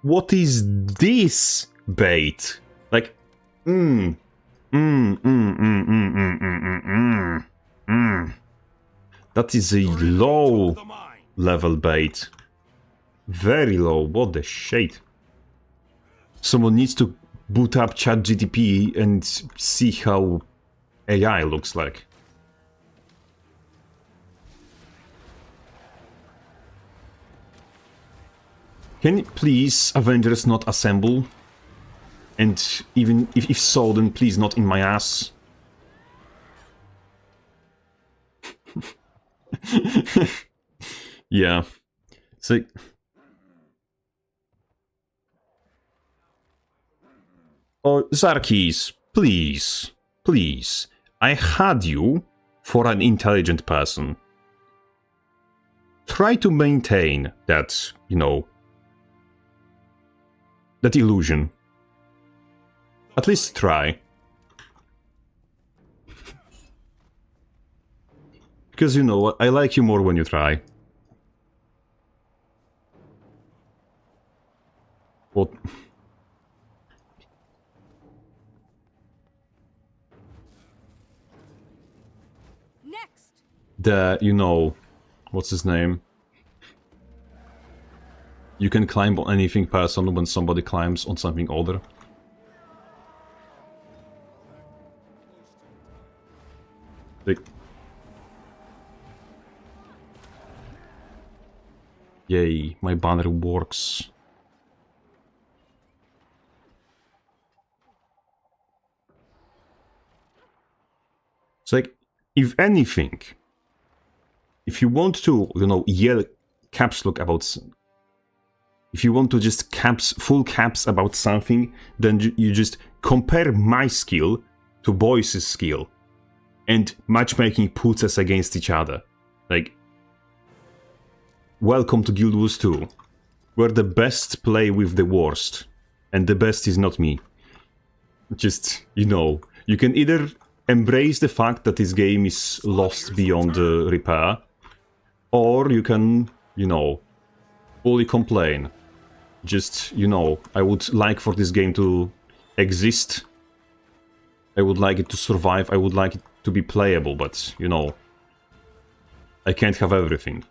What is this bait? Like, That is a low the mine. level bait. Very low. What the shit? Someone needs to boot up ChatGPT and see how AI looks like. Can please Avengers not assemble? And even if so, then please not in my ass. Yeah. So... Oh, Zarkis, please. Please. I had you for an intelligent person. Try to maintain that, you know, that illusion. At least try. Because, you know, I like you more when you try. What? Next. The, you know, what's his name? You can climb on anything person when somebody climbs on something older. Like... Yay, my banner works. It's like, if anything, if you want to, yell caps lock about... If you want to just full caps about something, then you just compare my skill to Boyce's skill. And matchmaking puts us against each other. Like, welcome to Guild Wars 2, where the best play with the worst. And the best is not me. Just, you can either embrace the fact that this game is lost beyond repair, or you can, fully complain. Just, I would like for this game to exist. I would like it to survive. I would like it to be playable, but, I can't have everything.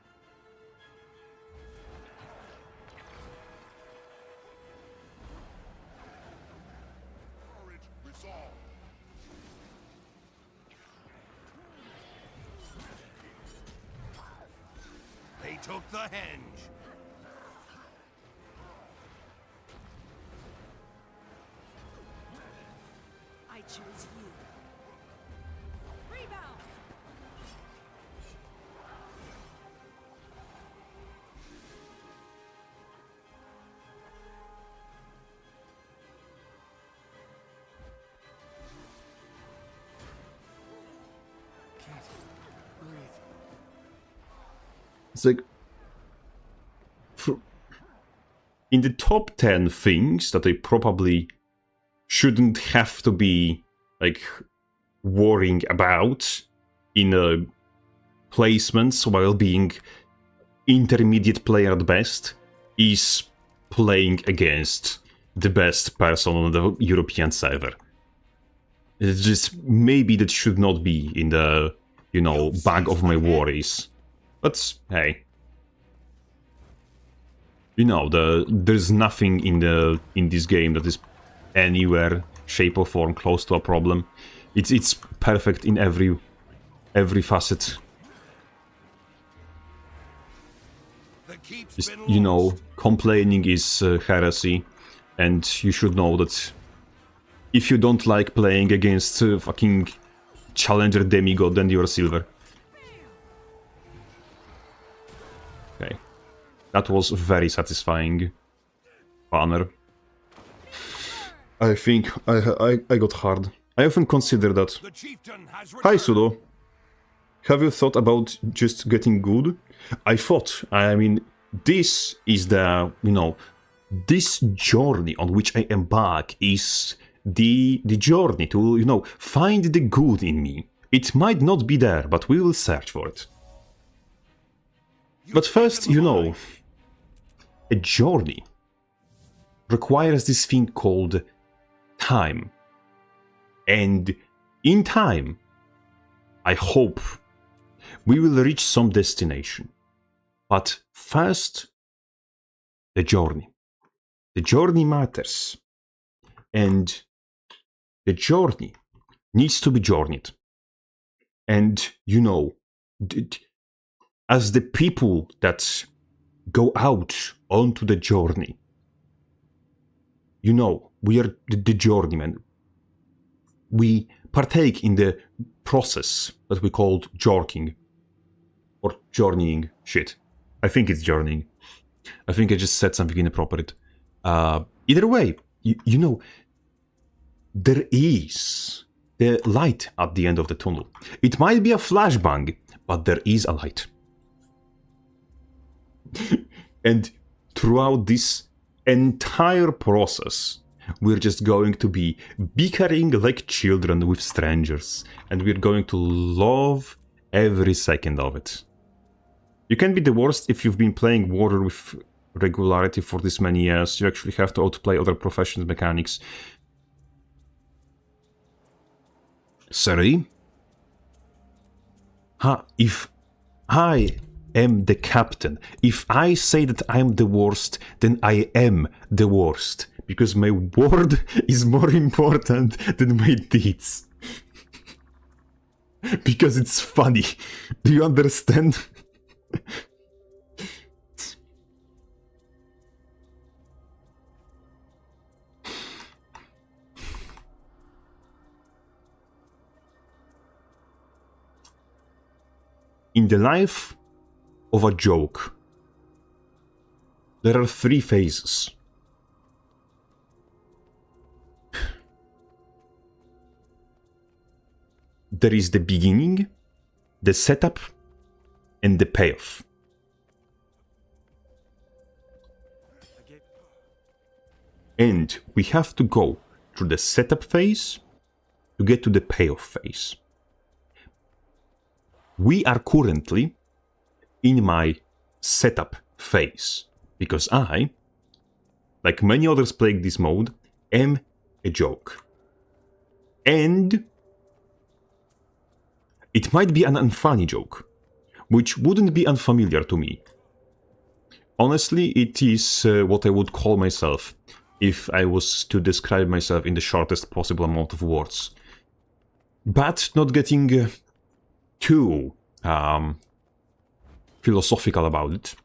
Courage, resolve. They took the henge. I choose you. Rebound. It's like, in the top 10 things that I probably shouldn't have to be, like, worrying about in placements while being intermediate player at best, is playing against the best person on the European server. It's just, maybe that should not be in the, bag of my worries. But, hey. There's nothing in this game that is anywhere, shape or form close to a problem. It's perfect in every facet. Just, complaining is heresy, and you should know that if you don't like playing against fucking challenger demigod, then you're silver. Okay. That was very satisfying. Banner. I think I got hard. I often consider that. Hi, Sudo. Have you thought about just getting good? I mean, this is the, this journey on which I embark is the journey to, find the good in me. It might not be there, but we will search for it. But first, a journey requires this thing called time. And in time, I hope we will reach some destination. But first, the journey. The journey matters. And the journey needs to be journeyed. And, as the people that go out onto the journey, we are the journeymen. We partake in the process that we called jorking. Or journeying. Shit. I think it's journeying. I think I just said something inappropriate. Either way, there is the light at the end of the tunnel. It might be a flashbang, but there is a light. And throughout this entire process, we're just going to be bickering like children with strangers, and we're going to love every second of it. You can be the worst if you've been playing Warrior with regularity for this many years. You actually have to outplay other professions' mechanics. Sorry? If I am the captain, if I say that I'm the worst, then I am the worst. Because my word is more important than my deeds. Because it's funny. Do you understand? In the life of a joke, there are 3 phases. There is the beginning, the setup, and the payoff. And we have to go through the setup phase to get to the payoff phase. We are currently in my setup phase, because I, like many others playing this mode, am a joke. And it might be an unfunny joke, which wouldn't be unfamiliar to me. Honestly, it is what I would call myself if I was to describe myself in the shortest possible amount of words. But not getting too philosophical about it.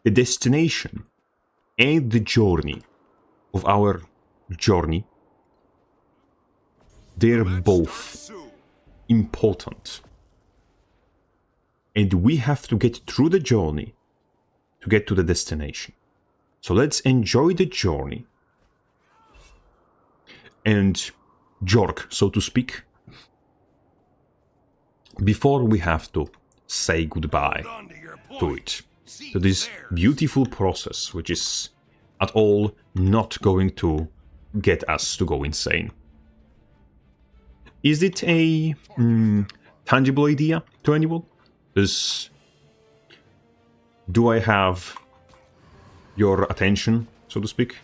The destination and the journey of our journey, they're both important. And we have to get through the journey to get to the destination. So let's enjoy the journey and jerk, so to speak, before we have to say goodbye to it. To this beautiful process, which is at all not going to get us to go insane. Is it a tangible idea to anyone? Do I have your attention, so to speak?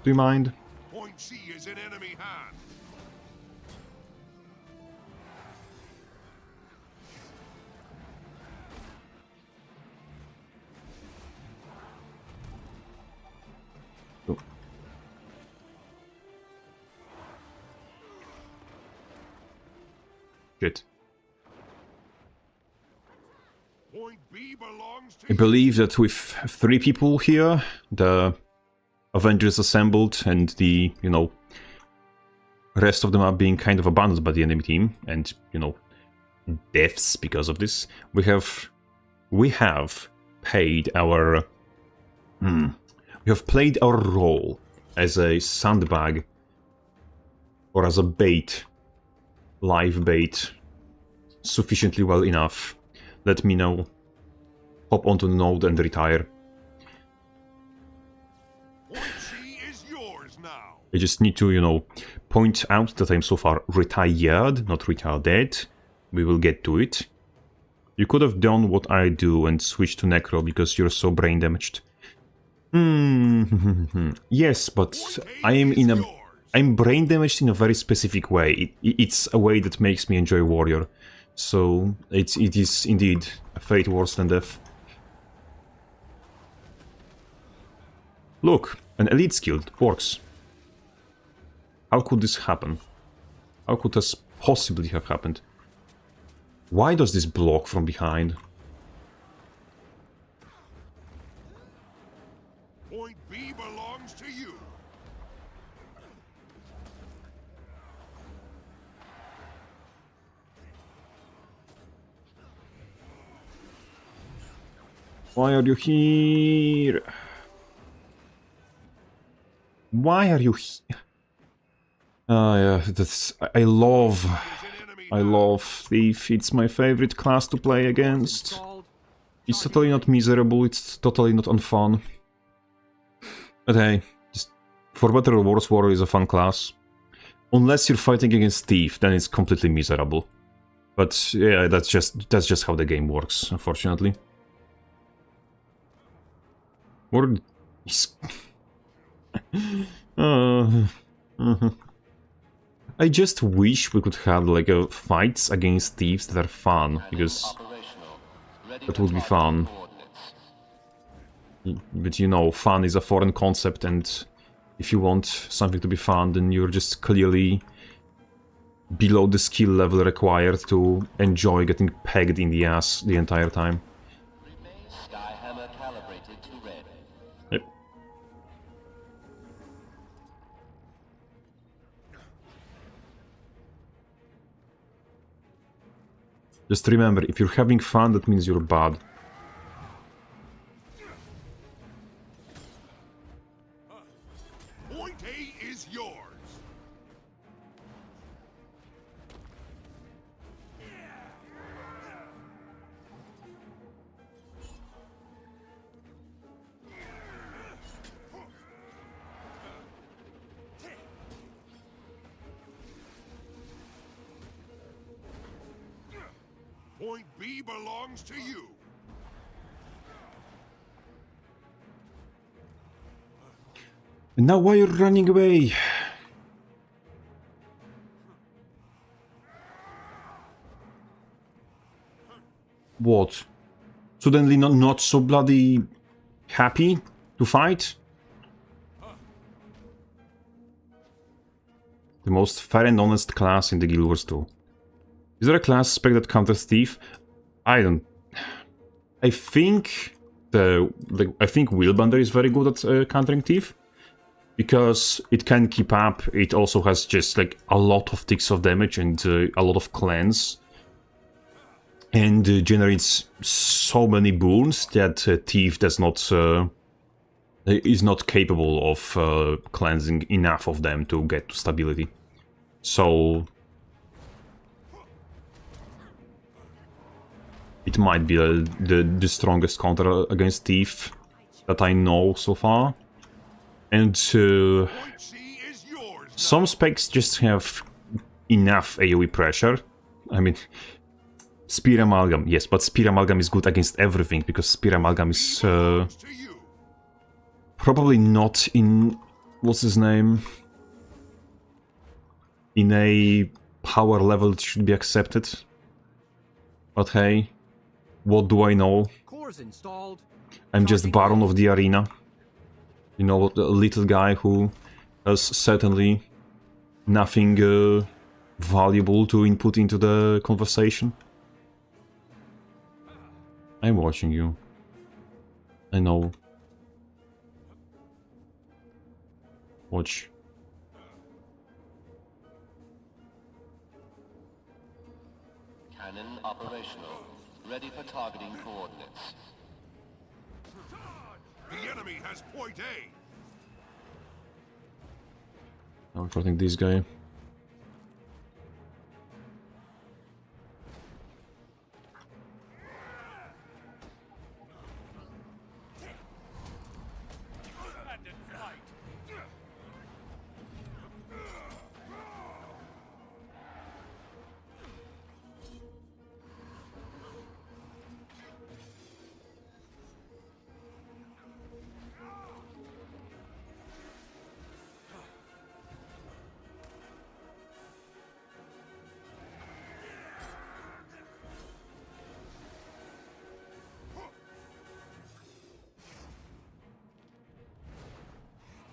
Do you mind? Point C is in enemy hand. Oh. Shit. Point B belongs to I believe that with 3 people here, the Avengers assembled and the, rest of them are being kind of abandoned by the enemy team and, deaths because of this, we have paid our we have played our role as a sandbag or as a bait, live bait, sufficiently well enough. Let me know. Hop onto the node and retire. Point C is yours now. I just need to, point out that I'm so far retired, not retarded. We will get to it. You could have done what I do and switched to Necro because you're so brain damaged. Yes, but I'm brain damaged in a very specific way. It's a way that makes me enjoy Warrior. So it is indeed a fate worse than death. Look, an elite skill works. How could this happen? How could this possibly have happened? Why does this block from behind? Point B belongs to you. Why are you here? Why are you here? Yeah, I love Thief. It's my favorite class to play against. It's totally not miserable, it's totally not unfun. But hey, just for better or worse, Warrior is a fun class. Unless you're fighting against Thief, then it's completely miserable. But yeah, that's just how the game works, unfortunately. Warrior is... I just wish we could have like fights against thieves that are fun, because that would be fun. But fun is a foreign concept, and if you want something to be fun, then you're just clearly below the skill level required to enjoy getting pegged in the ass the entire time. Yep. Just remember, if you're having fun, that means you're bad. Point A is yours. Point B belongs to you. And now why are you running away? What? Suddenly not so bloody happy to fight? The most fair and honest class in the Guild Wars 2. Is there a class spec that counters thief? I don't... I think I think Wheelbender is very good at countering thief. Because it can keep up, it also has just like a lot of ticks of damage and a lot of cleanse. And generates so many boons that thief does not... is not capable of cleansing enough of them to get to stability. So it might be the strongest counter against thief that I know so far. And Point C is yours. some specs just have enough AoE pressure. I mean, Spear Amalgam, yes, but Spear Amalgam is good against everything, because Spear Amalgam is Belongs to you. probably not in... what's his name? In a power level that should be accepted. But hey, what do I know? Cores installed. I'm just Baron of the Arena. You know, the little guy who has certainly nothing valuable to input into the conversation. I'm watching you. I know. Watch. Cannon operational. Ready for targeting coordinates. The enemy has point A. I'm fighting this guy.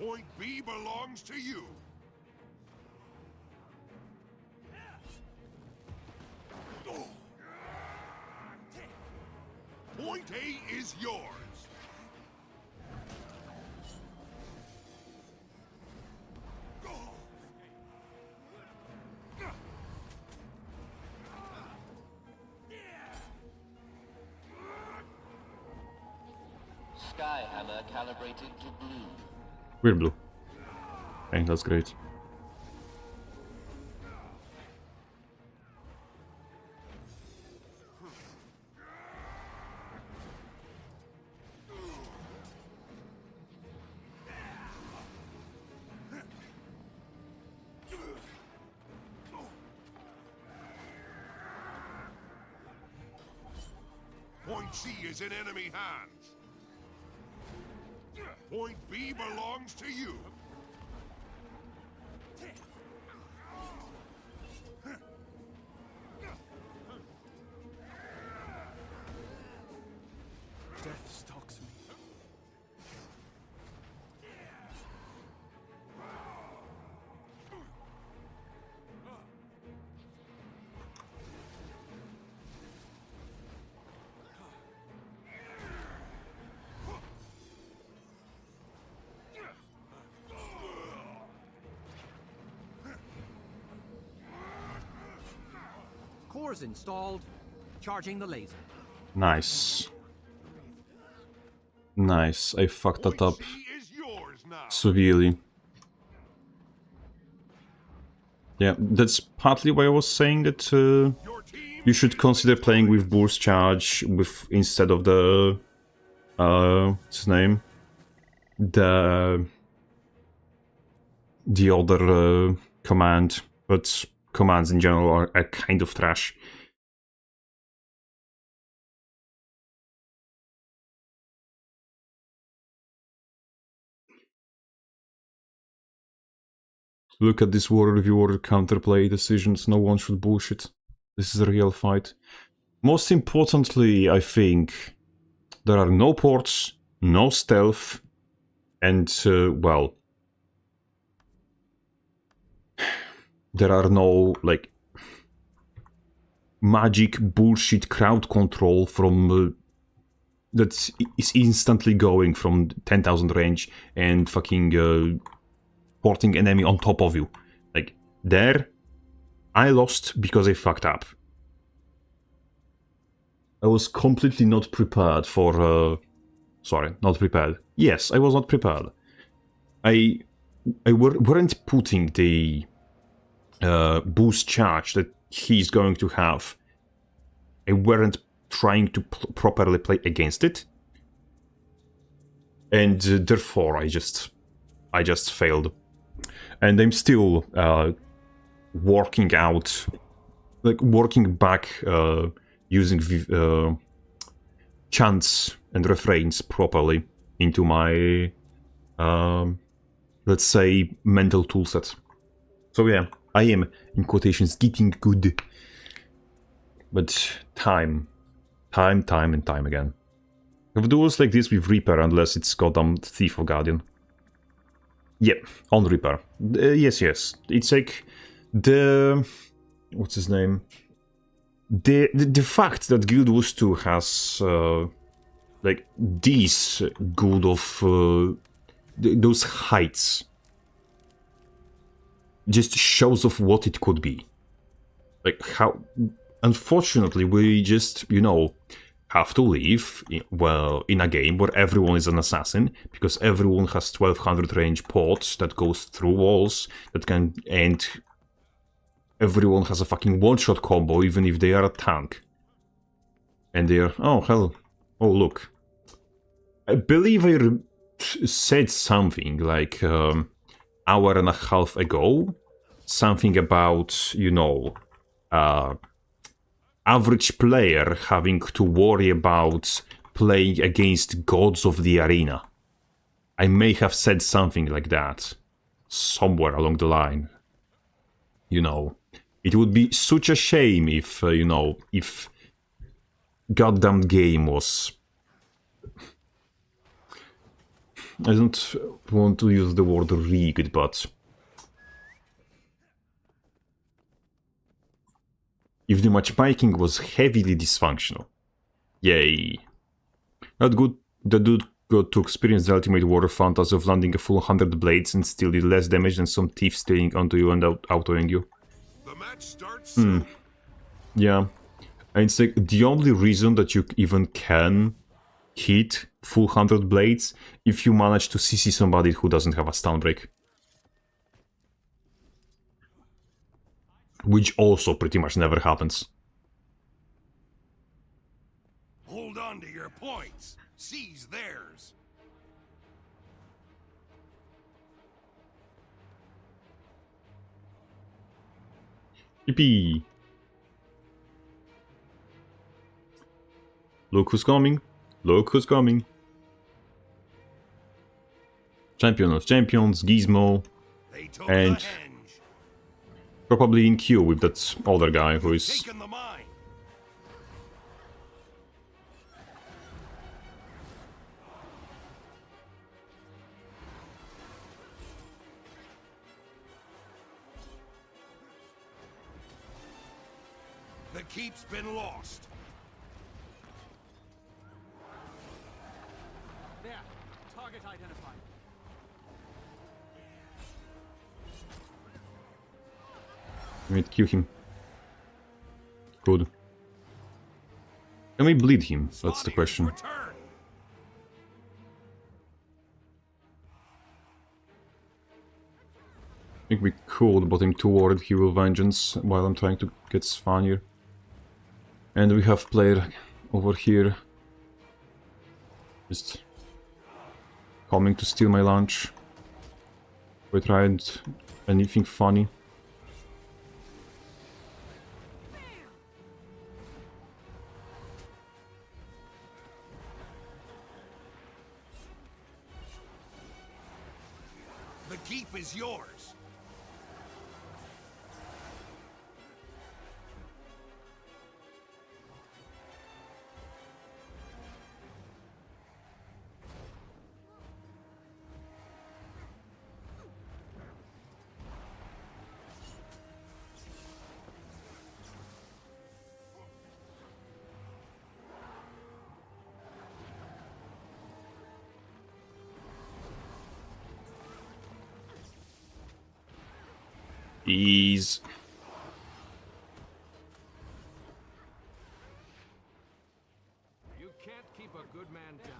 Point B belongs to you. Point A is yours. Skyhammer calibrated to blue. We're blue. Okay, that's great. Point C is in enemy hands. Point B belongs to you. Death stalks me. Cores installed. Charging the laser. Nice. Nice. I fucked that up Point C is yours now. severely. Yeah, that's partly why I was saying that Your team you should consider playing with burst charge with instead of the what's his name? The other command, but commands in general are kind of trash. Look at this war reviewer counterplay decisions. No one should bullshit. This is a real fight. Most importantly, I think there are no ports, no stealth, and well, there are no like magic bullshit crowd control from that is instantly going from 10,000 range and fucking porting enemy on top of you. Like there, I lost because I fucked up. I was completely not prepared for. Sorry, not prepared. Yes, I was not prepared. I weren't putting the boost charge that he's going to have. I weren't trying to properly play against it, and therefore I just failed. And I'm still working out, like working back using chants and refrains properly into my let's say mental toolset. So yeah, I am in quotations getting good, but time and time again. With duels like this with Reaper, unless it's goddamn Thief or Guardian. Yep, on Reaper. Yes. It's like the what's his name? The fact that GW2 has like these good of those heights just shows off what it could be. Like how, unfortunately, we just have to live in a game where everyone is an assassin, because everyone has 1200 range ports that goes through walls that can end. Everyone has a fucking one-shot combo, even if they are a tank. And they're... oh, hell. Oh, look. I believe I said something like hour and a half ago. Something about, average player having to worry about playing against gods of the arena. I may have said something like that. Somewhere along the line. It would be such a shame if, if goddamn game was... I don't want to use the word rigged, but... if the matchmaking was heavily dysfunctional. Yay. That dude got to experience the ultimate war fantasy of landing a full 100 blades and still did less damage than some thief stealing onto you and autoing you. The match starts soon. Yeah. And it's like the only reason that you even can hit full 100 blades if you manage to CC somebody who doesn't have a stun break. Which also pretty much never happens. Hold on to your points. Seize theirs. Yippee! Look who's coming. Look who's coming. Champion of champions, Gizmo, They took and the henge. probably in queue with that older guy who is... Taken the mine. The keep's been lost. There. Target identified. Wait, kill him. Good. Can we bleed him? That's the question. Return. I think we could, but I'm too worried he will vengeance while I'm trying to get Svanir. And we have player over here just coming to steal my lunch. We tried anything funny. The keep is yours. Ease. You can't keep a good man down.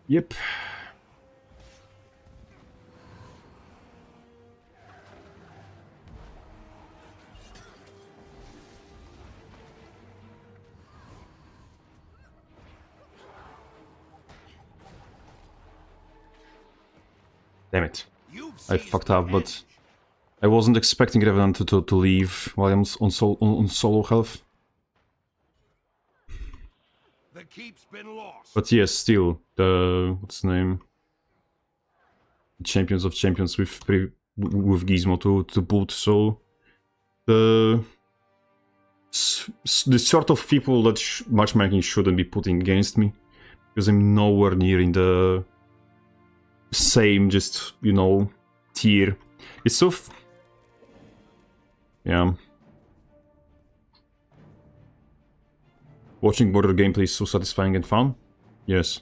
Yep. Damn it. I fucked up, but I wasn't expecting Revenant to leave while I'm on solo health. The keep's been lost. But yes, still, the... what's the name? Champions of Champions with Gizmo to boot, so... The sort of people that matchmaking shouldn't be putting against me. Because I'm nowhere near in the... same, just, you know, tier. It's so... yeah. Watching border gameplay is so satisfying and fun. Yes.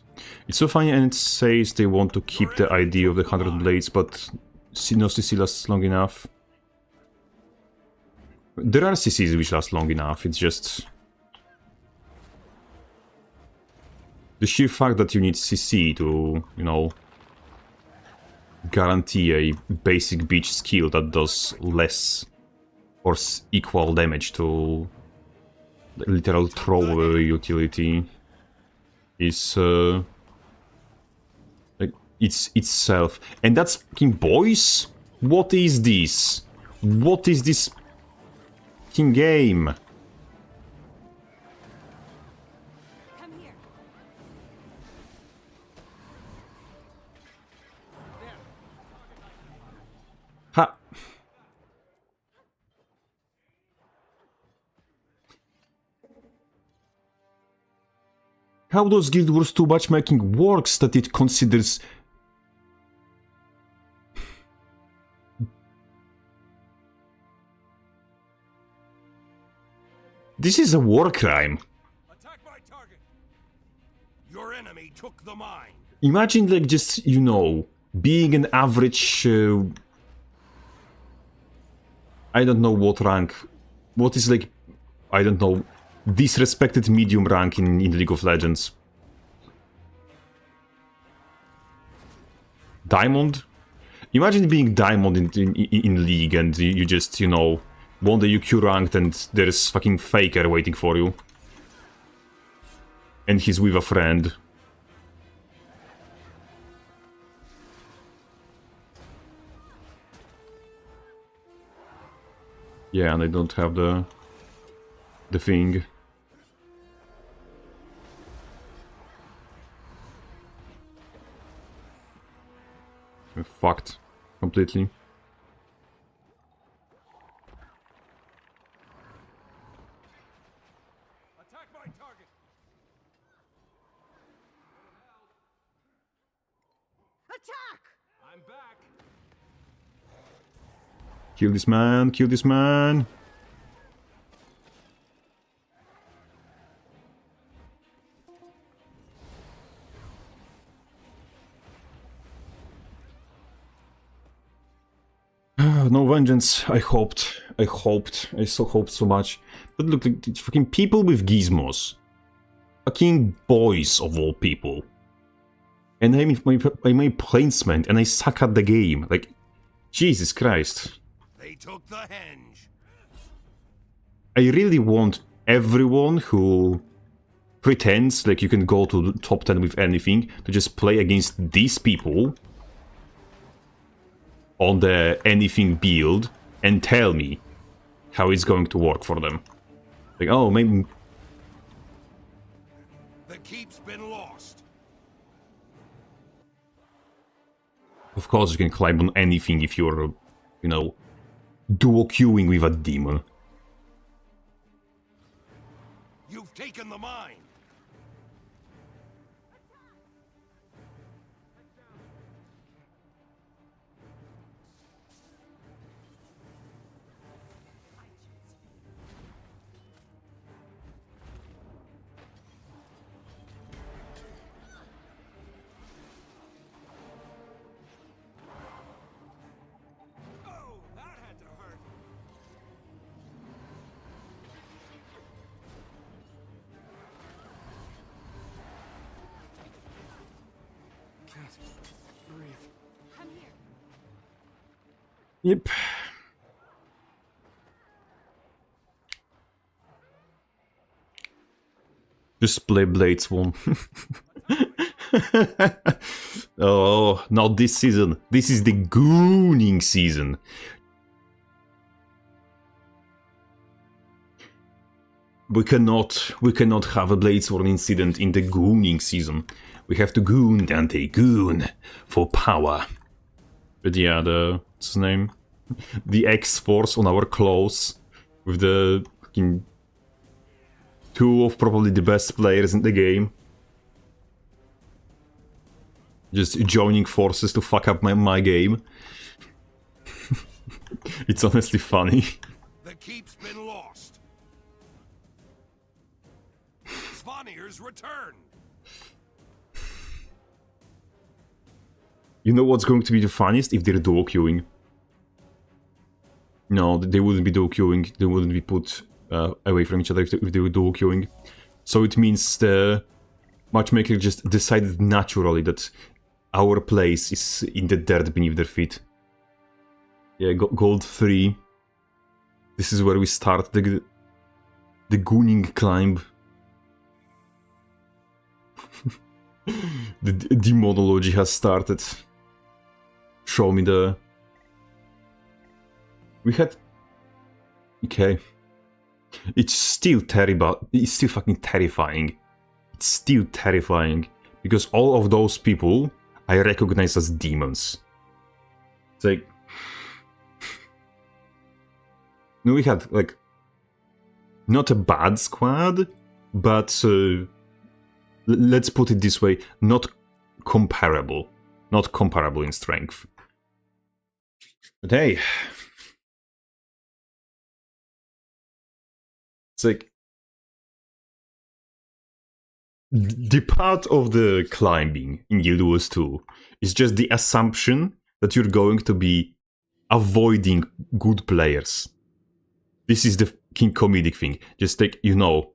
It's so funny, and it says they want to keep the idea of the 100 blades, but no CC lasts long enough. There are CCs which last long enough, it's just... the sheer fact that you need CC to, you know, guarantee a basic beach skill that does less or equal damage to the literal throw utility is like it's itself. And that's fucking boys? What is this? What is this fucking game? Come here. Ha! How does Guild Wars 2 matchmaking works that it considers... This is a war crime. Attack my target. Your enemy took the mine. Imagine, like, just, you know, being an average... I don't know what rank. What is, like, I don't know, disrespected medium rank in League of Legends. Diamond? Imagine being Diamond in League and you just, you know, one day you Q ranked and there's fucking Faker waiting for you. And he's with a friend. Yeah, and I don't have the thing. We're fucked completely. Attack my target. Attack! I'm back. Kill this man, kill this man. No vengeance. I hoped. I so hoped so much. But look, it's fucking people with gizmos. Fucking boys of all people. And I'm a placement and I suck at the game. Like, Jesus Christ. They took the henge. I really want everyone who pretends like you can go to the top 10 with anything to just play against these people on the anything build and tell me how it's going to work for them. Like, oh, maybe... The keep's been lost. Of course you can climb on anything if you're, you know, duo queuing with a demon. You've taken the mine. Oh, that had to hurt. Can't breathe. Come here. Yep. Just play Blades 1. Oh, not this season. This is the gooning season. We cannot have a Blades 1 incident in the gooning season. We have to goon Dante, goon for power. But yeah, what's his name? The X-Force on our clothes with the fucking two of probably the best players in the game. Just joining forces to fuck up my game. It's honestly funny. The keep's been lost. Svanir's returned. You know what's going to be the funniest? If they're duo queuing. No, they wouldn't be duo queuing. They wouldn't be put away from each other if they were duo queuing. So it means the matchmaker just decided naturally that our place is in the dirt beneath their feet. Yeah, gold 3. This is where we start the gooning climb. The demonology has started. Show me the... We had... Okay. It's still terrible. It's still fucking terrifying. It's still terrifying. Because all of those people I recognize as demons. It's like... No, we had, like... Not a bad squad, but... let's put it this way. Not comparable. Not comparable in strength. But hey... It's like... The part of the climbing in Guild Wars 2 is just the assumption that you're going to be avoiding good players. This is the fucking comedic thing. Just like, you know...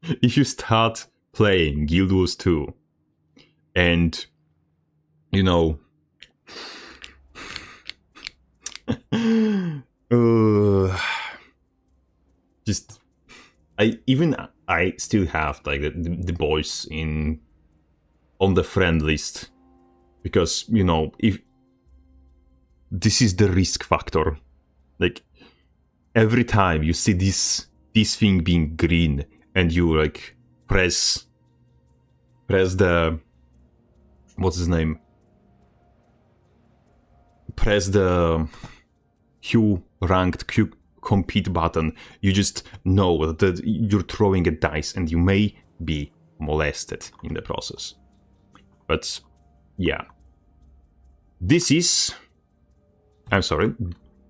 If you start playing Guild Wars 2 and, you know... just... I still have like the boys on the friend list because, you know, if this is the risk factor, like every time you see this thing being green and you like press the, what's his name, press the Q ranked Q compete button, you just know that you're throwing a dice and you may be molested in the process. But yeah, this is, I'm sorry,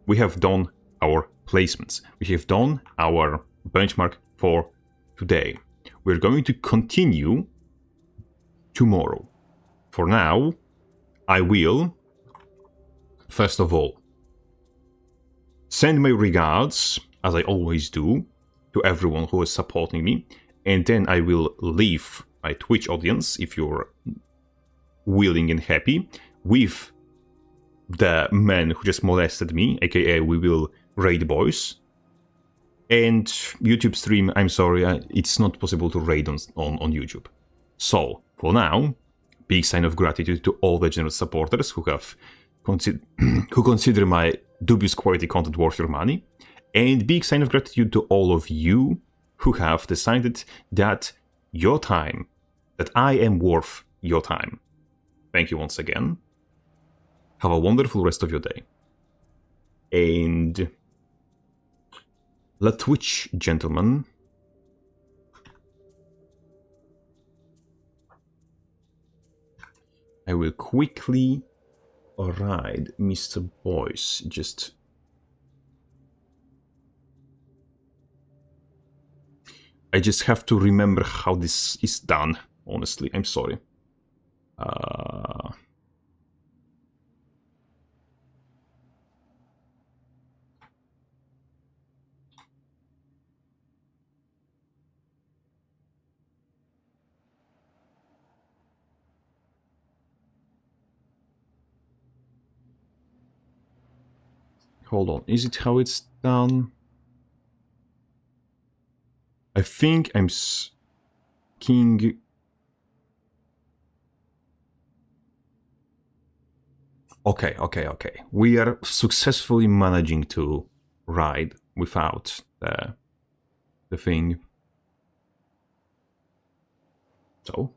we have done our placements. We have done our benchmark for today. We're going to continue tomorrow. For now, I will, first of all, send my regards, as I always do, to everyone who is supporting me, and then I will leave my Twitch audience, if you're willing and happy, with the man who just molested me, aka we will raid boys. And YouTube stream, I'm sorry, it's not possible to raid on YouTube. So, for now, big sign of gratitude to all the generous supporters who have who consider my dubious quality content worth your money, and big sign of gratitude to all of you who have decided that your time, that I am worth your time. Thank you once again. Have a wonderful rest of your day. And let Twitch, gentlemen, I will quickly ride Mr. Boyce. I just have to remember how this is done, honestly. I'm sorry. Hold on, is it how it's done? I think I'm king. Okay. We are successfully managing to ride without the thing. So